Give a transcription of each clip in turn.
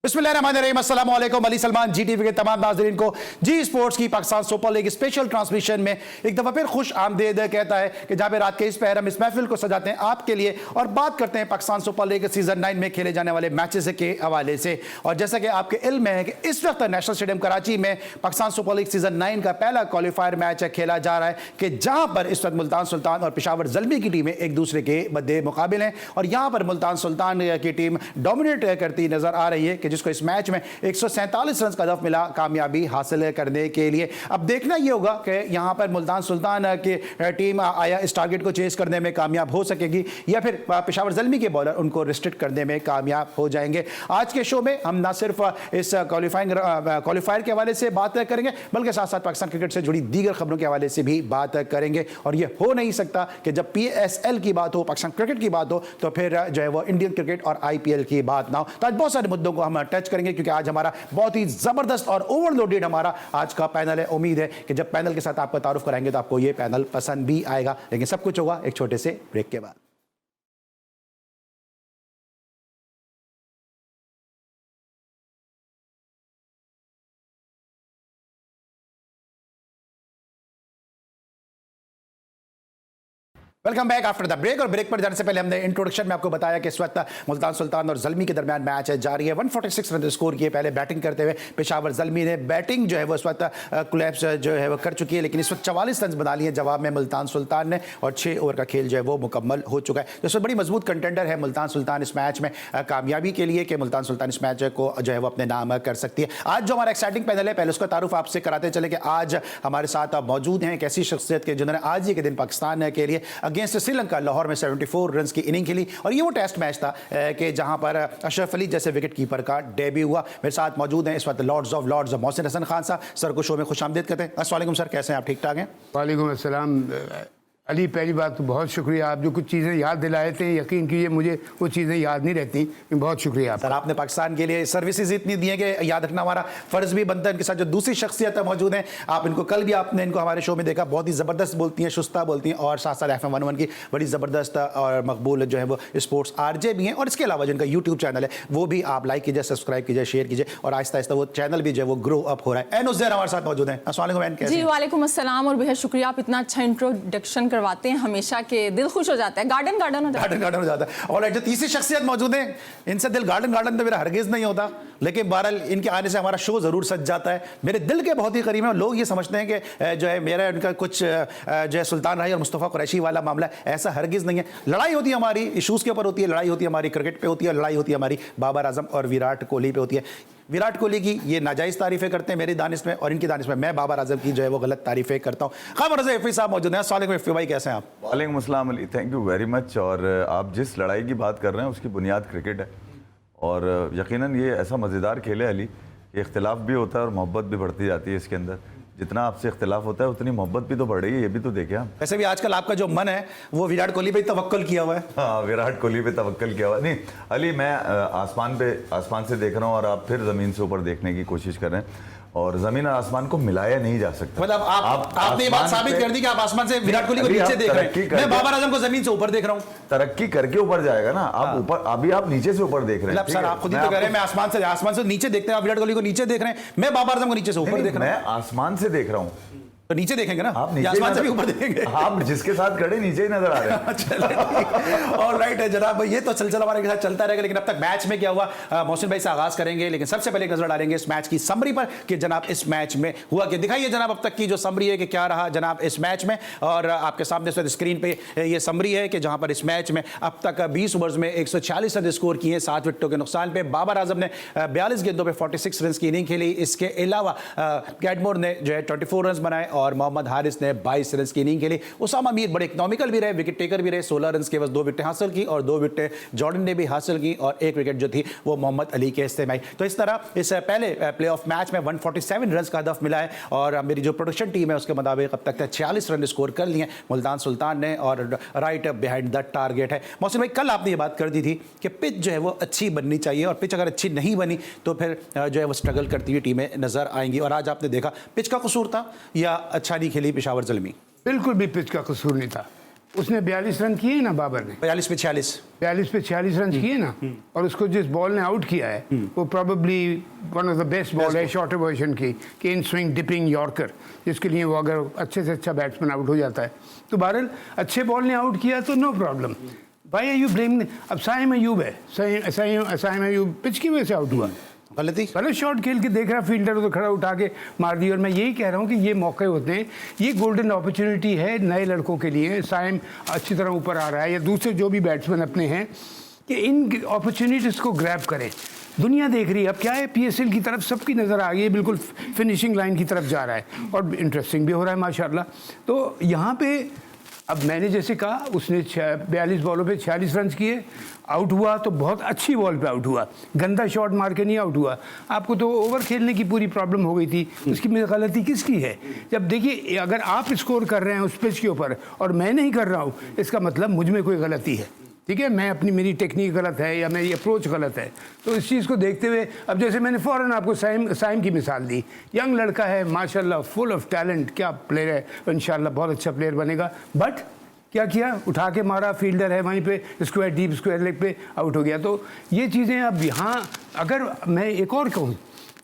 बिस्मिल्लाहिर्रहमानिर्रहीम, अस्सलाम वालेकुम। अली सलमान जी टीवी के तमाम नाज़रीन को जी स्पोर्ट्स की Pakistan super league special transmission में एक दफ़ा फिर खुश आमदीद कहता है कि जहाँ पे रात के इस पहर हम इस महफिल को सजाते हैं आपके लिए और बात करते हैं पाकिस्तान सुपर लीग सीजन 9 में खेले जाने वाले मैचेस के हवाले से। और जैसा कि आपके इल्म में है कि इस वक्त नेशनल स्टेडियम कराची में पाकिस्तान सुपर लीग सीजन 9 का पहला क्वालिफायर मैच खेला जा रहा है कि जहाँ पर इस वक्त मुल्तान सुल्तान और पेशावर ज़ल्मी की टीमें एक दूसरे के मद्दे मुकाबिल हैं और यहाँ पर मुल्तान सुल्तान की टीम डोमिनेट करती नजर आ रही है कि जिसको इस मैच में 147 रन का हदफ मिला कामयाबी हासिल करने के लिए। अब देखना यह होगा कि यहां पर मुल्तान सुल्तान की टीम आया इस टारगेट को चेस करने में कामयाब हो सकेगी या फिर पेशावर ज़ल्मी के बॉलर उनको रिस्ट्रिक्ट करने में कामयाब हो जाएंगे। आज के शो में हम ना सिर्फ इस क्वालिफायर के हवाले से बात करेंगे बल्कि साथ साथ पाकिस्तान क्रिकेट से जुड़ी दीगर खबरों के हवाले से भी बात करेंगे। और यह हो नहीं सकता कि जब PSL की बात हो, पाकिस्तान क्रिकेट की बात हो, तो फिर जो है वो इंडियन क्रिकेट और IPL की बात ना हो। तो आज बहुत सारे मुद्दों को हम टच करेंगे क्योंकि आज हमारा बहुत ही जबरदस्त और ओवरलोडेड हमारा आज का पैनल है। उम्मीद है कि जब पैनल के साथ आपका तारुफ कराएंगे तो आपको यह पैनल पसंद भी आएगा। लेकिन सब कुछ होगा एक छोटे से ब्रेक के बाद। Welcome back after the break. और ब्रेक पर जाने से पहले हमने इंट्रोडक्शन में आपको बताया कि इस वक्त मुल्तान सुल्तान और ज़ल्मी के दरमियान मैच जारी है। 146 रन स्कोर किए पहले बैटिंग करते हुए पेशावर ज़ल्मी ने। बैटिंग जो है वो इस वक्त कोलैप्स जो है वो कर चुकी है लेकिन इस वक्त 44 रन बना लिए जवाब में मुल्तान सुल्तान ने और 6 ओवर का खेल जो है वो मुकम्मल हो चुका है। तो इस वक्त बड़ी मजबूत कंटेंडर है मुल्तान सुल्तान इस मैच में कामयाबी के लिए कि मुल्तान सुल्तान इस मैच को जो है वो अपने नाम कर सकती है। आज जो हमारा एक्साइटिंग पैनल है पहले उसका तारुफ आपसे कराते चले कि आज हमारे साथ मौजूद हैं एक ऐसी शख्सियत के जिन्होंने आज ही के दिन पाकिस्तान के लिए अगेंस्ट श्रीलंका लाहौर में 74 रन की इनिंग खेली और ये वो टेस्ट मैच था कि जहां पर अशरफ अली जैसे विकेट कीपर का डेब्यू हुआ। मेरे साथ मौजूद हैं इस वक्त lords of lords Mohsin Hasan Khan साहब। सर को शो में खुशामदीद कहते हैं। अस्सलाम वालेकुम सर, कैसे हैं आप? ठीक ठाक हैं? वालेकुम अस्सलाम। अली, पहली बात तो बहुत शुक्रिया, आप जो कुछ चीज़ें याद दिलाए थे यकीन कीजिए मुझे वो चीज़ें याद नहीं रहती। बहुत शुक्रिया आप सर। आपने पाकिस्तान के लिए सर्विसेज इतनी दी हैं कि याद रखना हमारा फ़र्ज़ भी बनता है। इनके साथ जो दूसरी शख्सियत मौजूद हैं आप इनको कल भी आपने इनको हमारे शो में देखा, बहुत ही ज़बरदस्त बोलती हैं, शुस्ता बोलती हैं और साथ साथ FM11 की बड़ी ज़बरदस्त और मकबूल जो है वो स्पोर्ट्स RJ भी हैं। और इसके अलावा जिनका यूट्यूब चैनल है वो भी आप लाइक कीजिए, सब्सक्राइब कीजिए, शेयर कीजिए और आहिस्ता आहिस्ता वो चैनल भी जो है वो ग्रो अप हो रहा है। एन उज़ैर हमारे साथ मौजूद हैं। अस्सलाम वालेकुम। जी वालेकुम अस्सलाम और बेहद शुक्रिया, आप इतना अच्छा इंट्रोडक्शन करवाते हैं हमेशा के दिल खुश हो जाता है, गार्डन हो जाता है। और जो तीसरी शख्सियत मौजूद है इनसे दिल गार्डन तो मेरा हरगिज नहीं होता लेकिन बहरहाल इनके आने से हमारा शो जरूर सज जाता है। मेरे दिल के बहुत ही करीब है। लोग ये समझते हैं कि जो है मेरा उनका कुछ जो है सुल्तान राही और मुस्तफ़ा कुरैशी वाला मामला ऐसा हरगिज नहीं है। लड़ाई होती है हमारी इशूज़ के ऊपर होती है, लड़ाई होती है हमारी क्रिकेट पे होती है, लड़ाई होती है हमारी बाबर आजम और विराट कोहली पे होती है। विराट कोहली की ये नाजायज़ तारीफ़ें करते हैं मेरी दानिश में और इनकी दानिश में मैं बाबर आजम की जो है वो गलत तारीफ़ें करता हूँ। ख़ाम रज़ा एफ़ी साहब मौजूद हैं। अस्सलाम वालेकुम एफ़ी भाई, कैसे हैं आप? वालेकुम अस्सलाम Ali, thank you very much. और आप जिस लड़ाई की बात कर रहे हैं उसकी बुनियाद क्रिकेट है और यकीनन ये ऐसा मज़ेदार खेल है अली कि इख्तिलाफ भी होता है और मोहब्बत भी बढ़ती जाती है इसके अंदर। जितना आपसे इख्तिलाफ होता है उतनी मोहब्बत भी तो बढ़ रही है, ये भी तो देखें आप। वैसे भी आजकल आपका जो मन है वो विराट कोहली पे तवक्कुल किया हुआ है। हाँ, विराट कोहली पे तवक्कुल किया हुआ है। नहीं अली, मैं आसमान से देख रहा हूँ और आप फिर ज़मीन से ऊपर देखने की कोशिश कर रहे हैं और जमीन और आसमान को मिलाया नहीं जा सकता। मतलब आपने ये बात साबित कर दी कि आप आसमान से विराट कोहली को नीचे देख रहे हैं, मैं बाबर आजम को जमीन से ऊपर देख रहा हूँ। तरक्की करके ऊपर जाएगा ना, आप ऊपर, अभी आप नीचे से ऊपर देख रहे हैं। सर आप खुद ही तो कह रहे हैं मैं आसमान से नीचे देखते हैं, आप विराट कोहली को नीचे देख रहे हैं, मैं बाबर आजम को नीचे से ऊपर देख रहा हूँ। मैं आसमान से देख रहा हूँ तो नीचे देखेंगे ना, आप नीचे आसमान से भी ऊपर देखेंगे। आप जिसके साथ खड़े नीचे ही नजर आ रहे हैं। चलिए ऑल राइट है जनाब, ये तो सिलसिला हमारे के साथ चलता रहेगा। लेकिन अब तक मैच में क्या हुआ मोहसिन भाई से आगाज करेंगे लेकिन सबसे पहले नजर डालेंगे इस मैच की समरी पर कि जनाब इस मैच में हुआ कि दिखाइए जनाब अब तक की जो समरी है कि क्या रहा जनाब इस मैच में। और आपके सामने स्क्रीन पे ये समरी है कि जहां पर इस मैच में अब तक 20 ओवर्स में 146 रन स्कोर किए 7 विकेटों के नुकसान पे। बाबर आजम ने 42 गेंदों पे 46 रन की इनिंग खेली। इसके अलावा कैटमोर ने जो है 24 रन बनाए और मोहम्मद हारिस ने 22 रन की इनिंग खेली। उसामा मीर बड़े इकोनॉमिकल भी रहे, विकेट टेकर भी रहे, 16 रन के बस 2 विकेटें हासिल की और 2 विकेटें जॉर्डन ने भी हासिल की और 1 विकेट जो थी वो मोहम्मद अली के हिस्से में आई। तो इस तरह इस पहले प्ले ऑफ मैच में 147 रन का हदफ मिला है और मेरी जो प्रोडक्शन टीम है उसके मुताबिक अब तक 46 रन स्कोर कर लिए मुल्तान सुल्तान ने और राइट बिहाइंड द टारगेट है। मौसम भाई कल आपने ये बात कर दी थी कि पिच जो है वो अच्छी बननी चाहिए और पिच अगर अच्छी नहीं बनी तो फिर जो है वो स्ट्रगल करती हुई टीमें नजर आएंगी और आज आपने देखा पिच का कसूर था या अच्छा नहीं खेली पेशावर ज़ल्मी? बिल्कुल भी पिच का कसूर नहीं था। उसने 42 रन किए ना बाबर ने, 42 पे 46। 42 पे 46 रन किए ना, और उसको जिस बॉल ने आउट किया है वो probably one of the best ball है शॉर्टर वर्जन की, इन स्विंग डिपिंग यॉर्कर, जिसके लिए वो अगर अच्छे से अच्छा बैट्समैन आउट हो जाता है तो बहरहाल अच्छे बॉल ने आउट किया तो नो प्रॉब्लम। भाई आर यू ब्लेम, अब साइम अयूब है, साइम अयूब पिच की वजह से आउट हुआ, गलती पहले शॉट खेल के देख रहा फील्डर तो खड़ा उठा के मार दी। और मैं यही कह रहा हूँ कि ये मौके होते हैं, ये गोल्डन अपॉर्चुनिटी है नए लड़कों के लिए। साइम अच्छी तरह ऊपर आ रहा है या दूसरे जो भी बैट्समैन अपने हैं कि इन अपॉर्चुनिटीज़ को ग्रैब करें। दुनिया देख रही है, अब क्या है PSL की तरफ सबकी नज़र आ गई है, बिल्कुल फिनिशिंग लाइन की तरफ जा रहा है और इंटरेस्टिंग भी हो रहा है माशाल्लाह। तो यहाँ पे अब मैंने जैसे कहा उसने 42 बॉलों पे 46 रन किए, आउट हुआ तो बहुत अच्छी बॉल पे आउट हुआ, गंदा शॉट मार के नहीं आउट हुआ। आपको तो ओवर खेलने की पूरी प्रॉब्लम हो गई थी, उसकी में गलती किसकी है? जब देखिए अगर आप स्कोर कर रहे हैं उस पिच के ऊपर और मैं नहीं कर रहा हूँ, इसका मतलब मुझ में कोई गलती है, ठीक है, मैं अपनी मेरी टेक्निक गलत है या मेरी अप्रोच गलत है। तो इस चीज़ को देखते हुए अब जैसे मैंने फ़ौरन आपको साइम की मिसाल दी, यंग लड़का है माशाल्लाह, फुल ऑफ टैलेंट, क्या प्लेयर है, इंशाल्लाह बहुत अच्छा प्लेयर बनेगा। बट क्या किया, उठा के मारा, फील्डर है वहीं पे, स्क्वायर डीप स्क्वायर लेग पे आउट हो गया। तो ये चीज़ें अब यहाँ अगर मैं एक और कहूँ,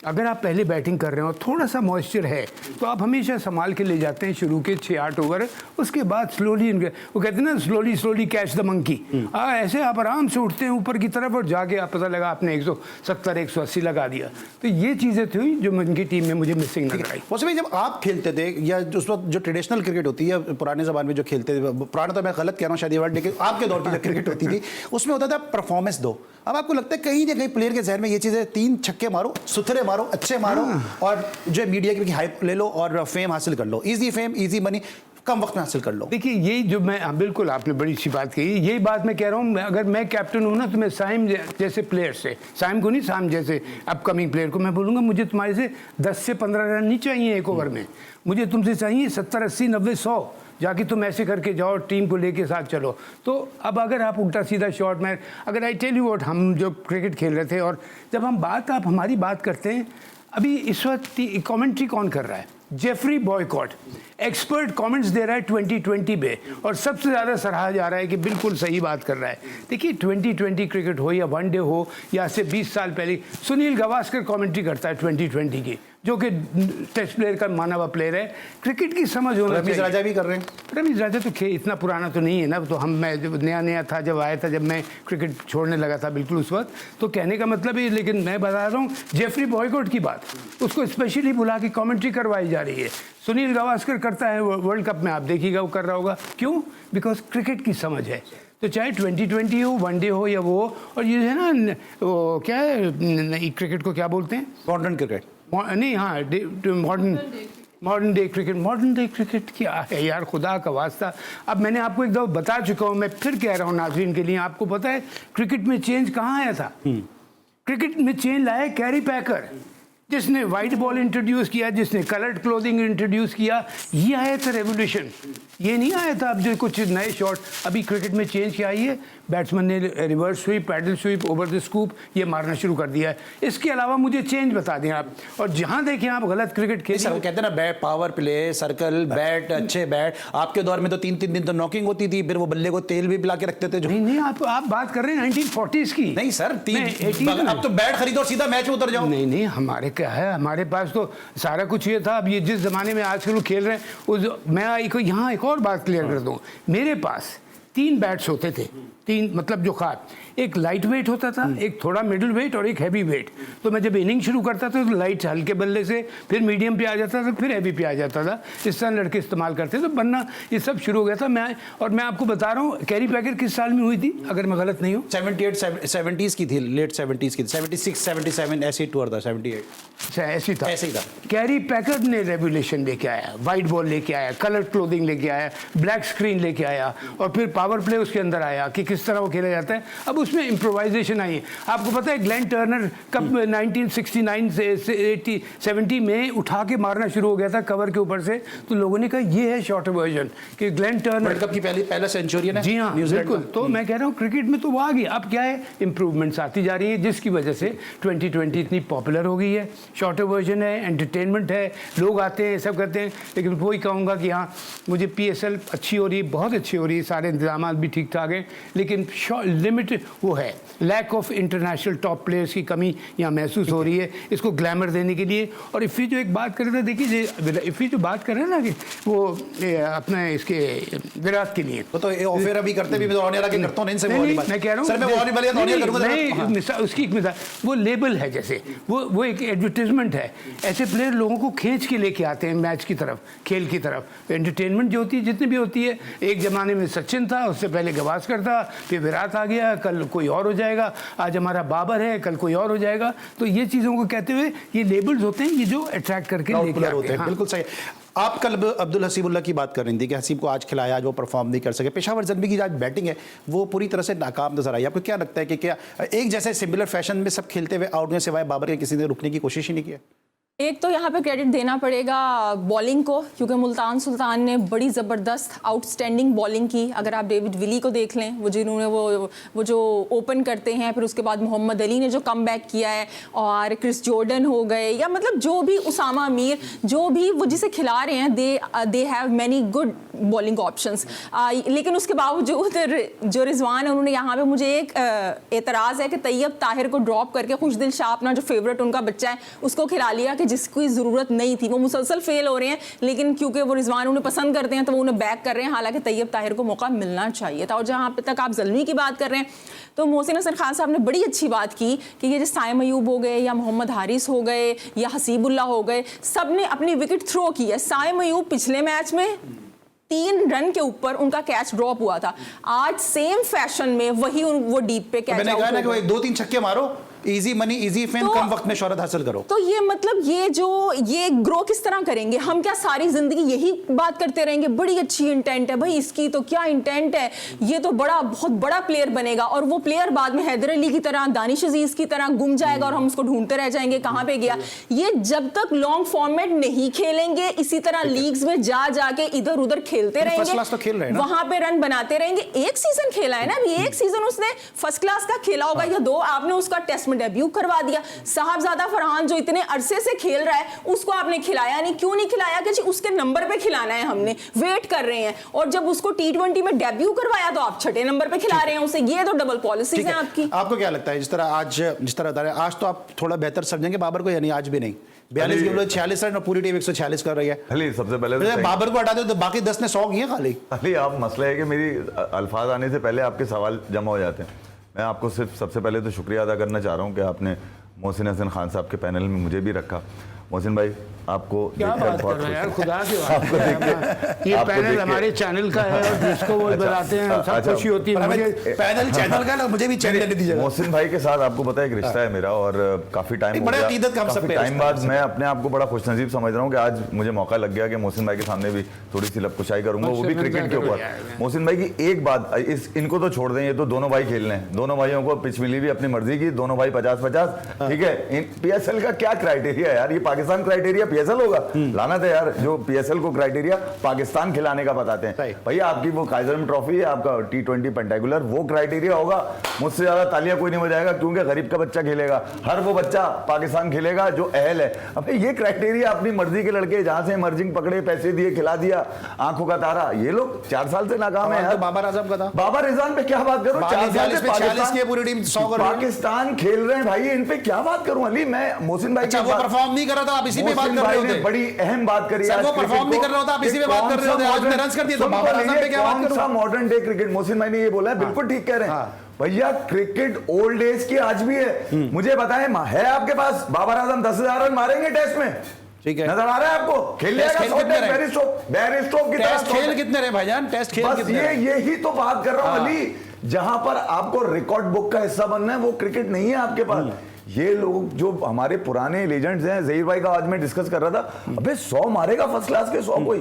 अगर आप पहले बैटिंग कर रहे हो थोड़ा सा मॉइस्चर है तो आप हमेशा संभाल के ले जाते हैं शुरू के 6-8 ओवर, उसके बाद स्लोली, वो कहते हैं ना स्लोली कैच द मंकी, ऐसे आप आराम से उठते हैं ऊपर की तरफ और जाके आप पता लगा आपने 170-180 लगा दिया। तो ये चीज़ें थी जो उनकी टीम में मुझे मिसिंग नजर आई। वैसे भी जब आप खेलते थे या उस वक्त जो ट्रेडिशनल क्रिकेट होती है पुराने ज़माने में जो खेलते थे, पुराना तो मैं गलत कह रहा हूँ शायद ये वर्ड, लेकिन आपके दौर की जो क्रिकेट होती थी उसमें होता था परफॉर्मेंस दो। अब आपको लगता है कहीं ना कहीं प्लेयर के जहन में ये चीज़ें 3 छक्के मारो, सुथरे मारो, अच्छे मारो और जो मीडिया की हाइप ले लो और फेम हासिल कर लो, इजी फेम इजी मनी कम वक्त में हासिल कर लो। देखिए यही जो मैं, बिल्कुल आपने बड़ी अच्छी बात कही, यही बात मैं कह रहा हूँ। अगर मैं कैप्टन हूँ ना तो मैं साइम जैसे प्लेयर से, साइम को नहीं, साइम जैसे अपकमिंग प्लेयर को मैं बोलूँगा मुझे तुम्हारे से 10 से 15 रन नहीं चाहिए एक ओवर में, मुझे तुमसे चाहिए 70, 80, 90, 100, जाके तुम ऐसे करके जाओ, टीम को लेके साथ चलो। तो अब अगर आप उल्टा सीधा शॉट में, अगर आई टेल यू व्हाट, हम जो क्रिकेट खेल रहे थे और जब हम आप हमारी बात करते हैं, अभी इस वक्त कमेंट्री कौन कर रहा है? जेफरी बॉयकॉट एक्सपर्ट कमेंट्स दे रहा है 2020 पे और सबसे ज़्यादा सराहा जा रहा है कि बिल्कुल सही बात कर रहा है। देखिए 2020 क्रिकेट हो या वनडे हो या से 20 साल पहले, सुनील गावस्कर कमेंट्री करता है 2020 की, जो कि टेस्ट प्लेयर का माना हुआ प्लेयर है, क्रिकेट की समझ होना चाहिए। रमीज राजा भी कर रहे हैं। रमीज राजा तो इतना पुराना तो नहीं है ना, तो मैं जब नया था, जब आया था, जब मैं क्रिकेट छोड़ने लगा था बिल्कुल उस वक्त, तो कहने का मतलब है, लेकिन मैं बता रहा हूँ जेफरी बॉयकॉट की बात, उसको स्पेशली बुला के कमेंट्री करवाई जा रही है। सुनील गावस्कर करता है वर्ल्ड कप में, आप देखिएगा वो कर रहा होगा, क्यों? बिकॉज क्रिकेट की समझ है। तो चाहे 2020 हो, वनडे हो या वो, और ये है ना वो क्या है क्रिकेट को क्या बोलते हैं, मॉडर्न क्रिकेट नहीं, हाँ modern day cricket. Modern day cricket क्या है यार, खुदा का वास्ता। अब मैंने आपको एक दफ़ा बता चुका हूँ, मैं फिर कह रहा हूँ नाज़रीन के लिए, आपको पता है क्रिकेट में चेंज कहाँ आया था? क्रिकेट में चेंज लाया कैरी पैकर, जिसने वाइट बॉल इंट्रोड्यूस किया, जिसने कलर्ड क्लोथिंग इंट्रोड्यूस किया, ये आया था रेवोल्यूशन। ये नहीं आया था अब जो कुछ नए शॉट। अभी क्रिकेट में चेंज क्या आई है, बैट्समैन ने reverse sweep, paddle sweep, over the scoop ये मारना शुरू कर दिया है। इसके अलावा मुझे चेंज बता दें आप, और जहां देखें आप गलत क्रिकेट खेल, कहते हैं ना bat power play, circle bat, अच्छे बैट। आपके दौर में तो 3-3 दिन तो नॉकिंग होती थी, फिर वो बल्ले को तेल भी पिला के रखते थे। नहीं आप बात कर रहे हैं 1940s की। नहीं सर, अब तो बैट खरीदो और सीधा मैच में उतर जाओ। नहीं, हमारे क्या है, हमारे पास तो सारा कुछ ये था। अब ये जिस जमाने में आजकल लोग खेल रहे हैं, मैं यहाँ एक और बात क्लियर कर दूं, मेरे पास 3 बैट्स होते थे, 3 मतलब जो खास, एक लाइट वेट होता था, एक थोड़ा मिडिल वेट और एक हैवी वेट। तो मैं जब इनिंग शुरू करता था तो लाइट हल्के बल्ले से, फिर मीडियम पे आ जाता था, फिर हैवी पे आ जाता था। इस तरह लड़के इस्तेमाल करते तो बनना ये सब शुरू हो गया था। मैं आपको बता रहा हूँ कैरी पैकर किस साल में हुई थी, अगर मैं गलत नहीं हूँ, 70s की थी, लेट 70s की, 76, 77 ऐसे टूर था, 78 अच्छा ऐसे ही था। कैरी पैकर ने रेवोल्यूशन लेके आया, वाइट बॉल लेके आया, कलर क्लोथिंग लेके आया, ब्लैक स्क्रीन लेके आया, और फिर पावर प्ले उसके अंदर आया कि किस जिस तरह वो खेला जाता है, अब उसमें इम्प्रोवाइजेशन आई है। आपको पता है ग्लेन टर्नर कब 1969 से 70 में उठा के मारना शुरू हो गया था कवर के ऊपर से, तो लोगों ने कहा ये है शॉर्टर वर्जन कि ग्लेन टर्नर वर्ल्ड कप की पहला सेंचुरियन है। जी हाँ, बिल्कुल। तो मैं कह रहा हूँ क्रिकेट में तो वो आ गई, अब क्या है इम्प्रूवमेंट्स आती जा रही है, जिसकी वजह से 2020 इतनी पॉपुलर हो गई है। शॉर्टर वर्जन है, एंटरटेनमेंट है, लोग आते हैं, सब करते हैं। लेकिन वही कहूँगा कि हाँ, मुझे PSL अच्छी हो रही है, बहुत अच्छी हो रही है, सारे इंतजाम भी ठीक ठाक हैं, लेकिन लिमिट वो है, lack of international top players की कमी यहाँ महसूस हो रही है, इसको ग्लैमर देने के लिए। और इफ़ी जो एक बात कर रहे थे, देखिए इफ़ी जो बात कर रहे हैं ना कि वो अपने इसके विराट के लिए, वो तो ऑफर अभी करते भी ऑनियर आके करता हूं, इनसे मैं कह रहा हूँ सर, मैं ऑनियर वाले ऑनियर करूंगा नहीं, उसकी एक मिसाल, वो लेबल है, जैसे वो एक एडवर्टाइजमेंट है। ऐसे प्लेयर लोगों को खींच के लेके आते हैं मैच की तरफ, खेल की तरफ। एंटरटेनमेंट जो होती है, जितनी भी होती है, एक ज़माने में सचिन था, उससे पहले गावस्कर था, फिर विराट आ गया, कल कोई और हो जाएगा, आज हमारा बाबर है, कल कोई और हो जाएगा। तो ये चीज़ों को कहते हुए ये लेबल्स होते हैं, ये जो अट्रैक्ट करके लेके आते हैं। बिल्कुल सही। आप कल अब्दुल हसीबुल्लाह की बात कर रही थी कि हसीब को आज खिलाया, आज वो परफॉर्म नहीं कर सके। पेशावर जल्दी की आज बैटिंग है वो पूरी तरह से नाकाम नजर आई। आपको क्या लगता है कि क्या एक जैसे सिमिलर फैशन में सब खेलते हुए आउट में सिवाय बाबर के किसी ने रुकने की कोशिश ही नहीं किया? एक तो यहाँ पे क्रेडिट देना पड़ेगा बॉलिंग को, क्योंकि मुल्तान सुल्तान ने बड़ी ज़बरदस्त आउटस्टैंडिंग बॉलिंग की। अगर आप डेविड विली को देख लें, वो जिन्होंने वो जो ओपन करते हैं, फिर उसके बाद मोहम्मद अली ने जो कम बैक किया है, और क्रिस जॉर्डन हो गए, या मतलब जो भी उसामा मीर, जो भी वो जिसे खिला रहे हैं, they have many good bowling options. लेकिन उसके बावजूद जो रिजवान है, उन्होंने यहाँ पे मुझे एक एतराज़ है कि तैयब ताहिर को ड्रॉप करके खुशदिल शाह, अपना जो फेवरेट उनका बच्चा है, उसको खिला लिया कि जिसकी ज़रूरत नहीं थी। वो मुसलसल फेल हो रहे हैं, लेकिन क्योंकि वो रिजवान उन्हें पसंद करते हैं तो वो उन्हें बैक कर रहे हैं, हालांकि तैयब ताहिर को मौका मिलना चाहिए था। और जहाँ तक आप ज़ल्मी की बात कर रहे हैं, तो मोहसिन हसन खान साहब ने बड़ी अच्छी बात की कि ये जो साइम अयूब हो गए, या मोहम्मद हारिस हो गए, या हसीबुल्लाह हो गए, सब ने अपनी विकेट थ्रो की है। साइम अयूब पिछले मैच में 3 रन के ऊपर उनका कैच ड्रॉप हुआ था, आज सेम फैशन में वही वो डीप पे कैच मैंने कहा ना कि 2-3 छक्के मारो, इजी मनी इजी फेम, कम वक्त में शोहरत हासिल करो। तो ये मतलब ये ग्रो किस तरह करेंगे? हम क्या सारी जिंदगी यही बात करते रहेंगे, बड़ी अच्छी इंटेंट है भाई इसकी, तो क्या इंटेंट है, ये तो बहुत बड़ा प्लेयर बनेगा, और वो प्लेयर बाद में हैदर अली की तरह, दानिश अजीज की तरह गुम जाएगा और हम उसको ढूंढते रह जाएंगे कहां पे गया। ये जब तक लॉन्ग फॉर्मेट नहीं खेलेंगे, इसी तरह लीग्स में जाके इधर उधर खेलते रहेंगे, तो खेल रहे हैं ना, वहां पे रन बनाते रहेंगे। एक सीजन खेला है ना, अभी एक सीजन उसने फर्स्ट क्लास का खेला होगा या 2, आपने उसका टेस्ट में डेब्यू करवा दिया। साहबजादा फरहान जो इतने अरसे से खेल रहा है, उसको आपने खिलाया नहीं। क्यों नहीं खिलाया? कि जी उसके नंबर पे खिलाना है, हमने वेट कर रहे हैं। और जब उसको T20 में डेब्यू करवाया तो आप 6ठे नंबर पे खिला रहे हैं उसे। ये तो डबल पॉलिसीज हैं आपकी। आपको क्या लगता है जिस तरह आज तो आप थोड़ा बेहतर समझेंगे बाबर को, यानी आज भी नहीं? 42 गेम 46 रन और पूरी टीम 146 कर रही है। अली सबसे पहले तो बाबर को हटा दो तो बाकी 10 ने 100 किए खाली। अली आप मसला है कि मेरी अल्फाज आने से पहले आपके सवाल जमा हो जाते हैं। मैं आपको सिर्फ सबसे पहले तो शुक्रिया अदा करना चाह रहा हूँ कि आपने मोहसिन हसन खान साहब के पैनल में मुझे भी रखा। मोहसिन भाई आपको क्या बात कर रहे हैं यार, खुदा की बात। ये पैनल हमारे चैनल का है और जिसको वो बताते हैं सब खुशी होती है। मुझे पैनल चैनल का ना, मुझे भी चैनल दे दीजिए। मोहसिन भाई के साथ आपको पता है एक रिश्ता है मेरा, और काफी टाइम बाद मैं अपने आप को बड़ा खुशनसीब समझ रहा हूँ कि आज मुझे मौका लग गया कि मोहसिन भाई के सामने भी थोड़ी सी लपकुशाई करूंगा, वो भी क्रिकेट के ऊपर। मोहसिन भाई की एक बात, इनको तो छोड़ दें, ये तो दोनों भाई खेल रहे हैं, दोनों भाइयों को पिच मिली भी अपनी मर्जी की, दोनों भाई 50-50, ठीक है। PSL का क्या क्राइटेरिया है यार? ये पाकिस्तान क्राइटेरिया PSL होगा? लानत है यार, जो PSL को क्राइटेरिया पाकिस्तान खिलाने का बताते हैं। भैया आपकी वो काइजर ट्रॉफी है, आपका T20 पेंटाकुलर, वो क्राइटेरिया होगा। मुझसे ज्यादा तालियां कोई नहीं बजाएगा, क्योंकि गरीब का बच्चा खेलेगा, हर वो बच्चा पाकिस्तान खेलेगा जो अहल है। अब ये क्राइटेरिया अपनी मर्जी के लड़के जहां से इमर्जिंग पकड़े, पैसे दिए, खिला दिया, आंखों का तारा, ये लोग 4 साल से नाकाम है। बाबर आजम का था, बाबर रिजवान पे क्या बात करूं? 4 साल से पाकिस्तान खेल रहे हैं भाई, इन पे क्या बात करूं? अली मैं मोहसिन भाई वो परफॉर्म नहीं कर रहा था, आप इसी पे बात कर रहे होते। बड़ी अहम बात करी, वो परफॉर्म नहीं कर रहा था, आप इसी पे बात कर रहे होते। आज ने रन्स कर दिए तो बाबर आजम पे क्या बात करूं? मॉडर्न डे क्रिकेट, मोहसिन भाई ने ये बोला है, बिल्कुल ठीक कह रहे हैं भैया। क्रिकेट ओल्ड एज की आज भी है। मुझे बताएं, है आपके पास बाबर आजम 10,000 रन मारेंगे टेस्ट में? ठीक है, नजर आ रहा है आपको? खेल खेल कितने रहे भाईजान? टेस्ट खेल कितने? यही तो बात कर रहा हूं अली, जहां पर आपको रिकॉर्ड बुक का हिस्सा बनना है, वो क्रिकेट नहीं है आपके पास। ये लोग जो हमारे पुराने लेजेंड्स हैं, ज़हीर भाई का आज मैं डिस्कस कर रहा था, अबे 100 मारेगा फर्स्ट क्लास के 100 कोई?